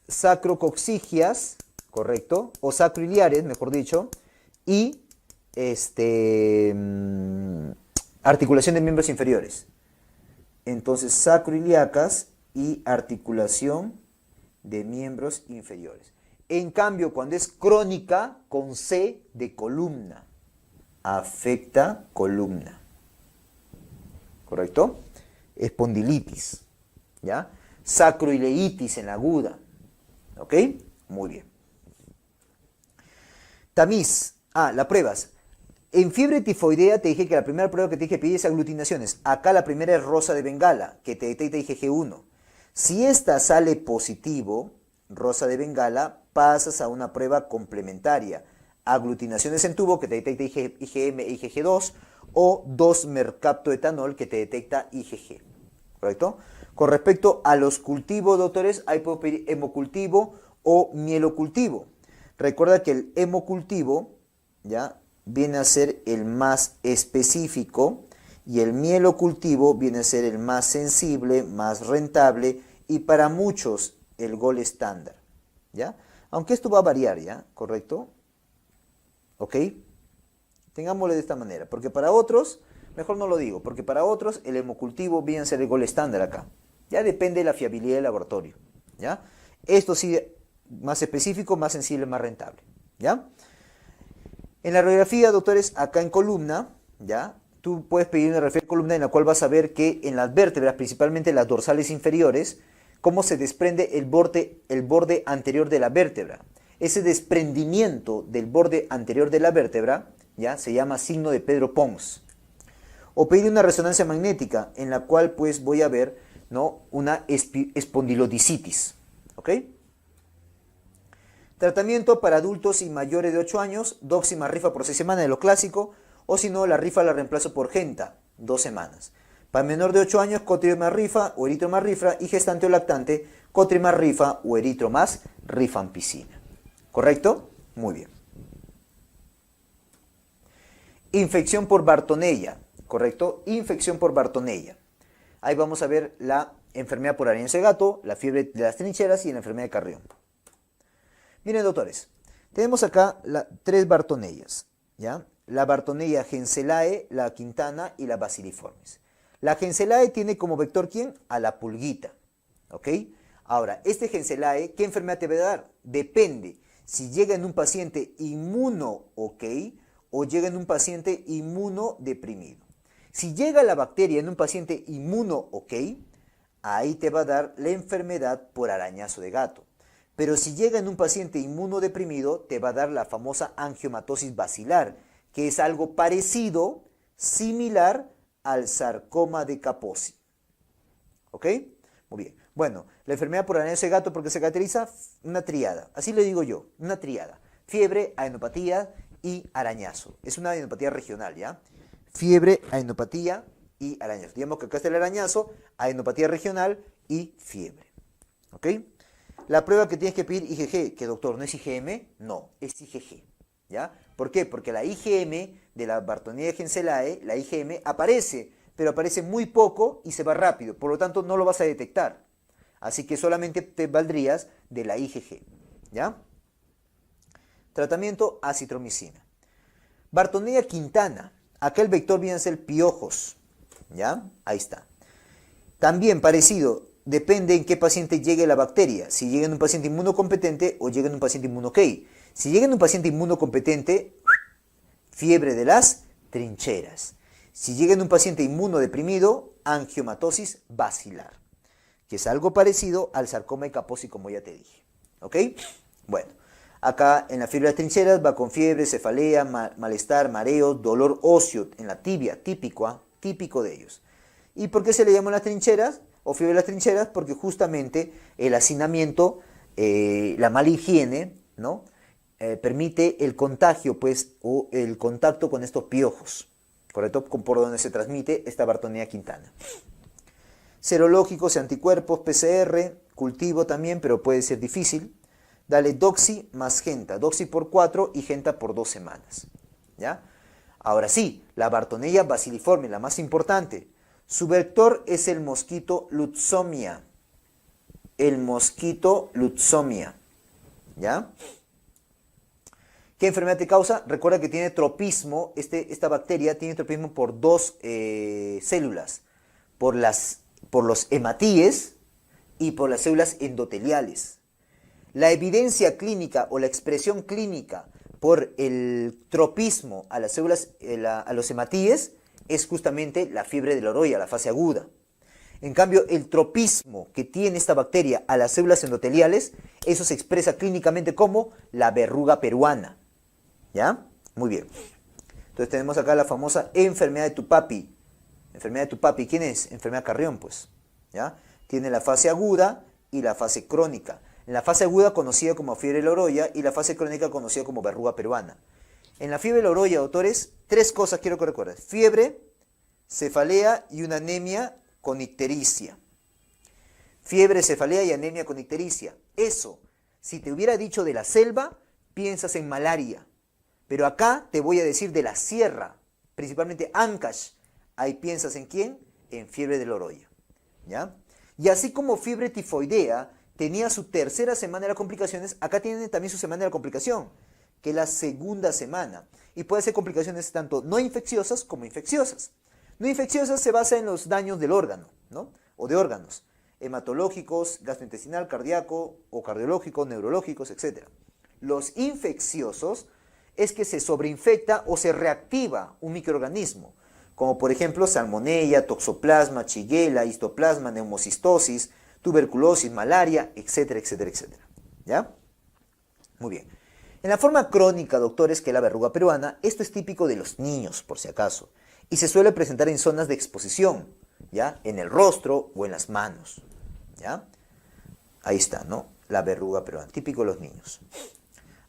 sacrocoxigias, ¿correcto? O sacroiliares, mejor dicho, y articulación de miembros inferiores. Entonces, sacroiliacas y articulación de miembros inferiores. En cambio, cuando es crónica, con C de columna, afecta columna. ¿Correcto? Espondilitis, ¿ya? Sacroileitis en la aguda. ¿Ok? Muy bien. Tamiz. La pruebas. En fiebre tifoidea te dije que la primera prueba que te dije pedir es aglutinaciones. Acá la primera es rosa de Bengala, que te detecta IgG1. Si esta sale positivo, rosa de Bengala, pasas a una prueba complementaria. Aglutinaciones en tubo, que te detecta IgM e IgG2, o 2-mercaptoetanol, que te detecta IgG. ¿Correcto? Con respecto a los cultivos, doctores, ahí puedo pedir hemocultivo o mielocultivo. Recuerda que el hemocultivo, ¿ya?, viene a ser el más específico y el mielocultivo viene a ser el más sensible, más rentable y para muchos el gol estándar, ¿ya? Aunque esto va a variar, ¿ya? ¿Correcto? ¿Ok? Tengámoslo de esta manera, porque para otros, mejor no lo digo, porque para otros el hemocultivo viene a ser el gol estándar acá. Ya depende de la fiabilidad del laboratorio, ¿ya? Esto sí, más específico, más sensible, más rentable, ¿ya? En la radiografía, doctores, acá en columna, ¿ya? Tú puedes pedir una radiografía de columna en la cual vas a ver que en las vértebras, principalmente las dorsales inferiores, cómo se desprende el borde anterior de la vértebra. Ese desprendimiento del borde anterior de la vértebra, ¿ya? Se llama signo de Pedro Pons. O pedir una resonancia magnética en la cual pues voy a ver, ¿no?, una espondilodicitis, ¿ok? Tratamiento para adultos y mayores de 8 años, doxy más rifa por 6 semanas de lo clásico, o si no, la rifa la reemplazo por genta, 2 semanas. Para menor de 8 años, cotrio más rifa o eritro más rifa, y gestante o lactante, cotrio más rifa o eritro más rifampicina. ¿Correcto? Muy bien. Infección por Bartonella, ¿correcto? Infección por Bartonella. Ahí vamos a ver la enfermedad por arañazo de gato, la fiebre de las trincheras y la enfermedad de Carrión. Miren, doctores, tenemos acá 3 Bartonellas, ¿ya? La Bartonella Genselae, la Quintana y la Basiliformes. La Genselae tiene como vector, ¿quién? A la pulguita, ¿ok? Ahora, este Genselae, ¿qué enfermedad te va a dar? Depende si llega en un paciente inmuno, ¿ok?, o llega en un paciente inmunodeprimido. Si llega la bacteria en un paciente inmuno, ¿ok?, ahí te va a dar la enfermedad por arañazo de gato. Pero si llega en un paciente inmunodeprimido, te va a dar la famosa angiomatosis basilar, que es algo parecido, similar al sarcoma de Kaposi. ¿Ok? Muy bien. Bueno, la enfermedad por arañazo de gato, ¿porque se caracteriza? Una tríada. Así le digo yo, una tríada. Fiebre, adenopatía y arañazo. Es una adenopatía regional, ¿ya? Fiebre, adenopatía y arañazo. Digamos que acá está el arañazo, adenopatía regional y fiebre. ¿Ok? La prueba que tienes que pedir IgG, que doctor, ¿no es IgM? No, es IgG, ¿ya? ¿Por qué? Porque la IgM de la Bartonella Genselae, la IgM, aparece, pero aparece muy poco y se va rápido, por lo tanto no lo vas a detectar. Así que solamente te valdrías de la IgG, ¿ya? Tratamiento, acitromicina. Bartonella Quintana, acá el vector viene a ser piojos, ¿ya? Ahí está. También parecido, depende en qué paciente llegue la bacteria, si llega en un paciente inmunocompetente o llega en un paciente inmuno-OK. Si llega en un paciente inmunocompetente, fiebre de las trincheras. Si llega en un paciente inmunodeprimido, angiomatosis basilar, que es algo parecido al sarcoma de Kaposi, como ya te dije. ¿Ok? Bueno, acá en la fiebre de las trincheras va con fiebre, cefalea, malestar, mareo, dolor óseo en la tibia, típico de ellos. ¿Y por qué se le llaman las trincheras o fiebre de las trincheras? Porque justamente el hacinamiento, la mala higiene, ¿no?, permite el contagio, pues, o el contacto con estos piojos, ¿correcto? Por donde se transmite esta Bartonella Quintana. Serológicos, anticuerpos, PCR, cultivo también, pero puede ser difícil. Dale doxy más genta, doxy por 4 y genta por 2 semanas, ¿ya? Ahora sí, la Bartonella basiliforme, la más importante. Su vector es el mosquito Lutzomia. El mosquito Lutzomia, ¿ya? ¿Qué enfermedad te causa? Recuerda que tiene tropismo, esta bacteria tiene tropismo por 2 células, por los hematíes y por las células endoteliales. La evidencia clínica o la expresión clínica por el tropismo a las células, a los hematíes, es justamente la fiebre de la orolla, la fase aguda. En cambio, el tropismo que tiene esta bacteria a las células endoteliales, eso se expresa clínicamente como la verruga peruana. ¿Ya? Muy bien. Entonces tenemos acá la famosa enfermedad de Tupapi. Enfermedad de Tupapi, ¿quién es? Enfermedad Carrión, pues. ¿Ya? Tiene la fase aguda y la fase crónica. En la fase aguda conocida como fiebre de la orolla y la fase crónica conocida como verruga peruana. En la fiebre de la orolla, doctores, 3 cosas quiero que recuerdes. Fiebre, cefalea y una anemia con ictericia. Fiebre, cefalea y anemia con ictericia. Eso, si te hubiera dicho de la selva, piensas en malaria. Pero acá te voy a decir de la sierra, principalmente Ancash. Ahí piensas en ¿quién? En fiebre de la orolla, ¿ya? Y así como fiebre tifoidea tenía su tercera semana de las complicaciones, acá tiene también su semana de la complicación, que es la segunda semana. Y puede ser complicaciones tanto no infecciosas como infecciosas. No infecciosas se basa en los daños del órgano, ¿no? O de órganos. hematológicos, gastrointestinal, cardíaco o cardiológicos, neurológicos, etc. Los infecciosos es que se sobreinfecta o se reactiva un microorganismo, como por ejemplo salmonella, toxoplasma, shigella, histoplasma, neumocistosis, tuberculosis, malaria, etcétera, etcétera, etcétera. ¿Ya? Muy bien. En la forma crónica, doctores, que es la verruga peruana, esto es típico de los niños, por si acaso, y se suele presentar en zonas de exposición, ¿ya? En el rostro o en las manos, ¿ya? Ahí está, ¿no? La verruga peruana, típico de los niños.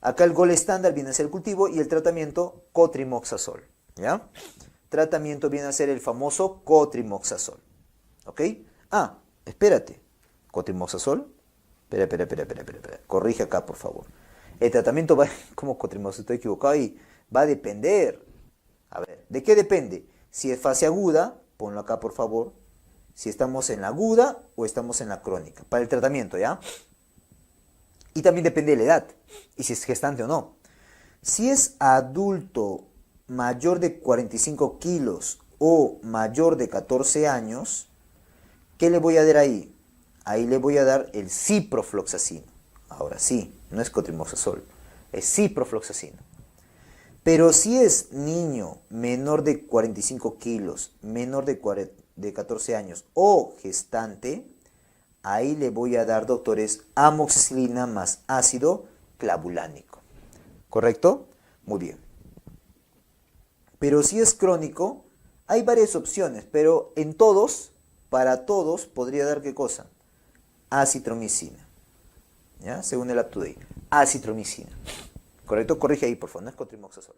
Acá el gol estándar viene a ser el cultivo y el tratamiento cotrimoxazol, ¿ya? Tratamiento viene a ser el famoso cotrimoxazol, ¿ok? Ah, espérate, cotrimoxazol, espera, corrige acá, por favor. El tratamiento va, como cotrimoxazol, estoy equivocado ahí, va a depender. A ver, ¿de qué depende? Si es fase aguda, ponlo acá, por favor. Si estamos en la aguda o estamos en la crónica, para el tratamiento, ¿ya? Y también depende de la edad, y si es gestante o no. Si es adulto mayor de 45 kilos o mayor de 14 años, ¿qué le voy a dar ahí? Ahí le voy a dar el ciprofloxacino. Ahora sí, no es cotrimoxazol, es ciprofloxacino. Pero si es niño menor de 45 kilos, menor de 14 años o gestante, ahí le voy a dar, doctores, amoxicilina más ácido clavulánico. ¿Correcto? Muy bien. Pero si es crónico, hay varias opciones, pero en todos, para todos, podría dar ¿qué cosa? Acitromicina. ¿Ya? Según el UpToDate. Acitromicina. ¿Correcto? Corrige ahí, por favor, no es cotrimoxazol.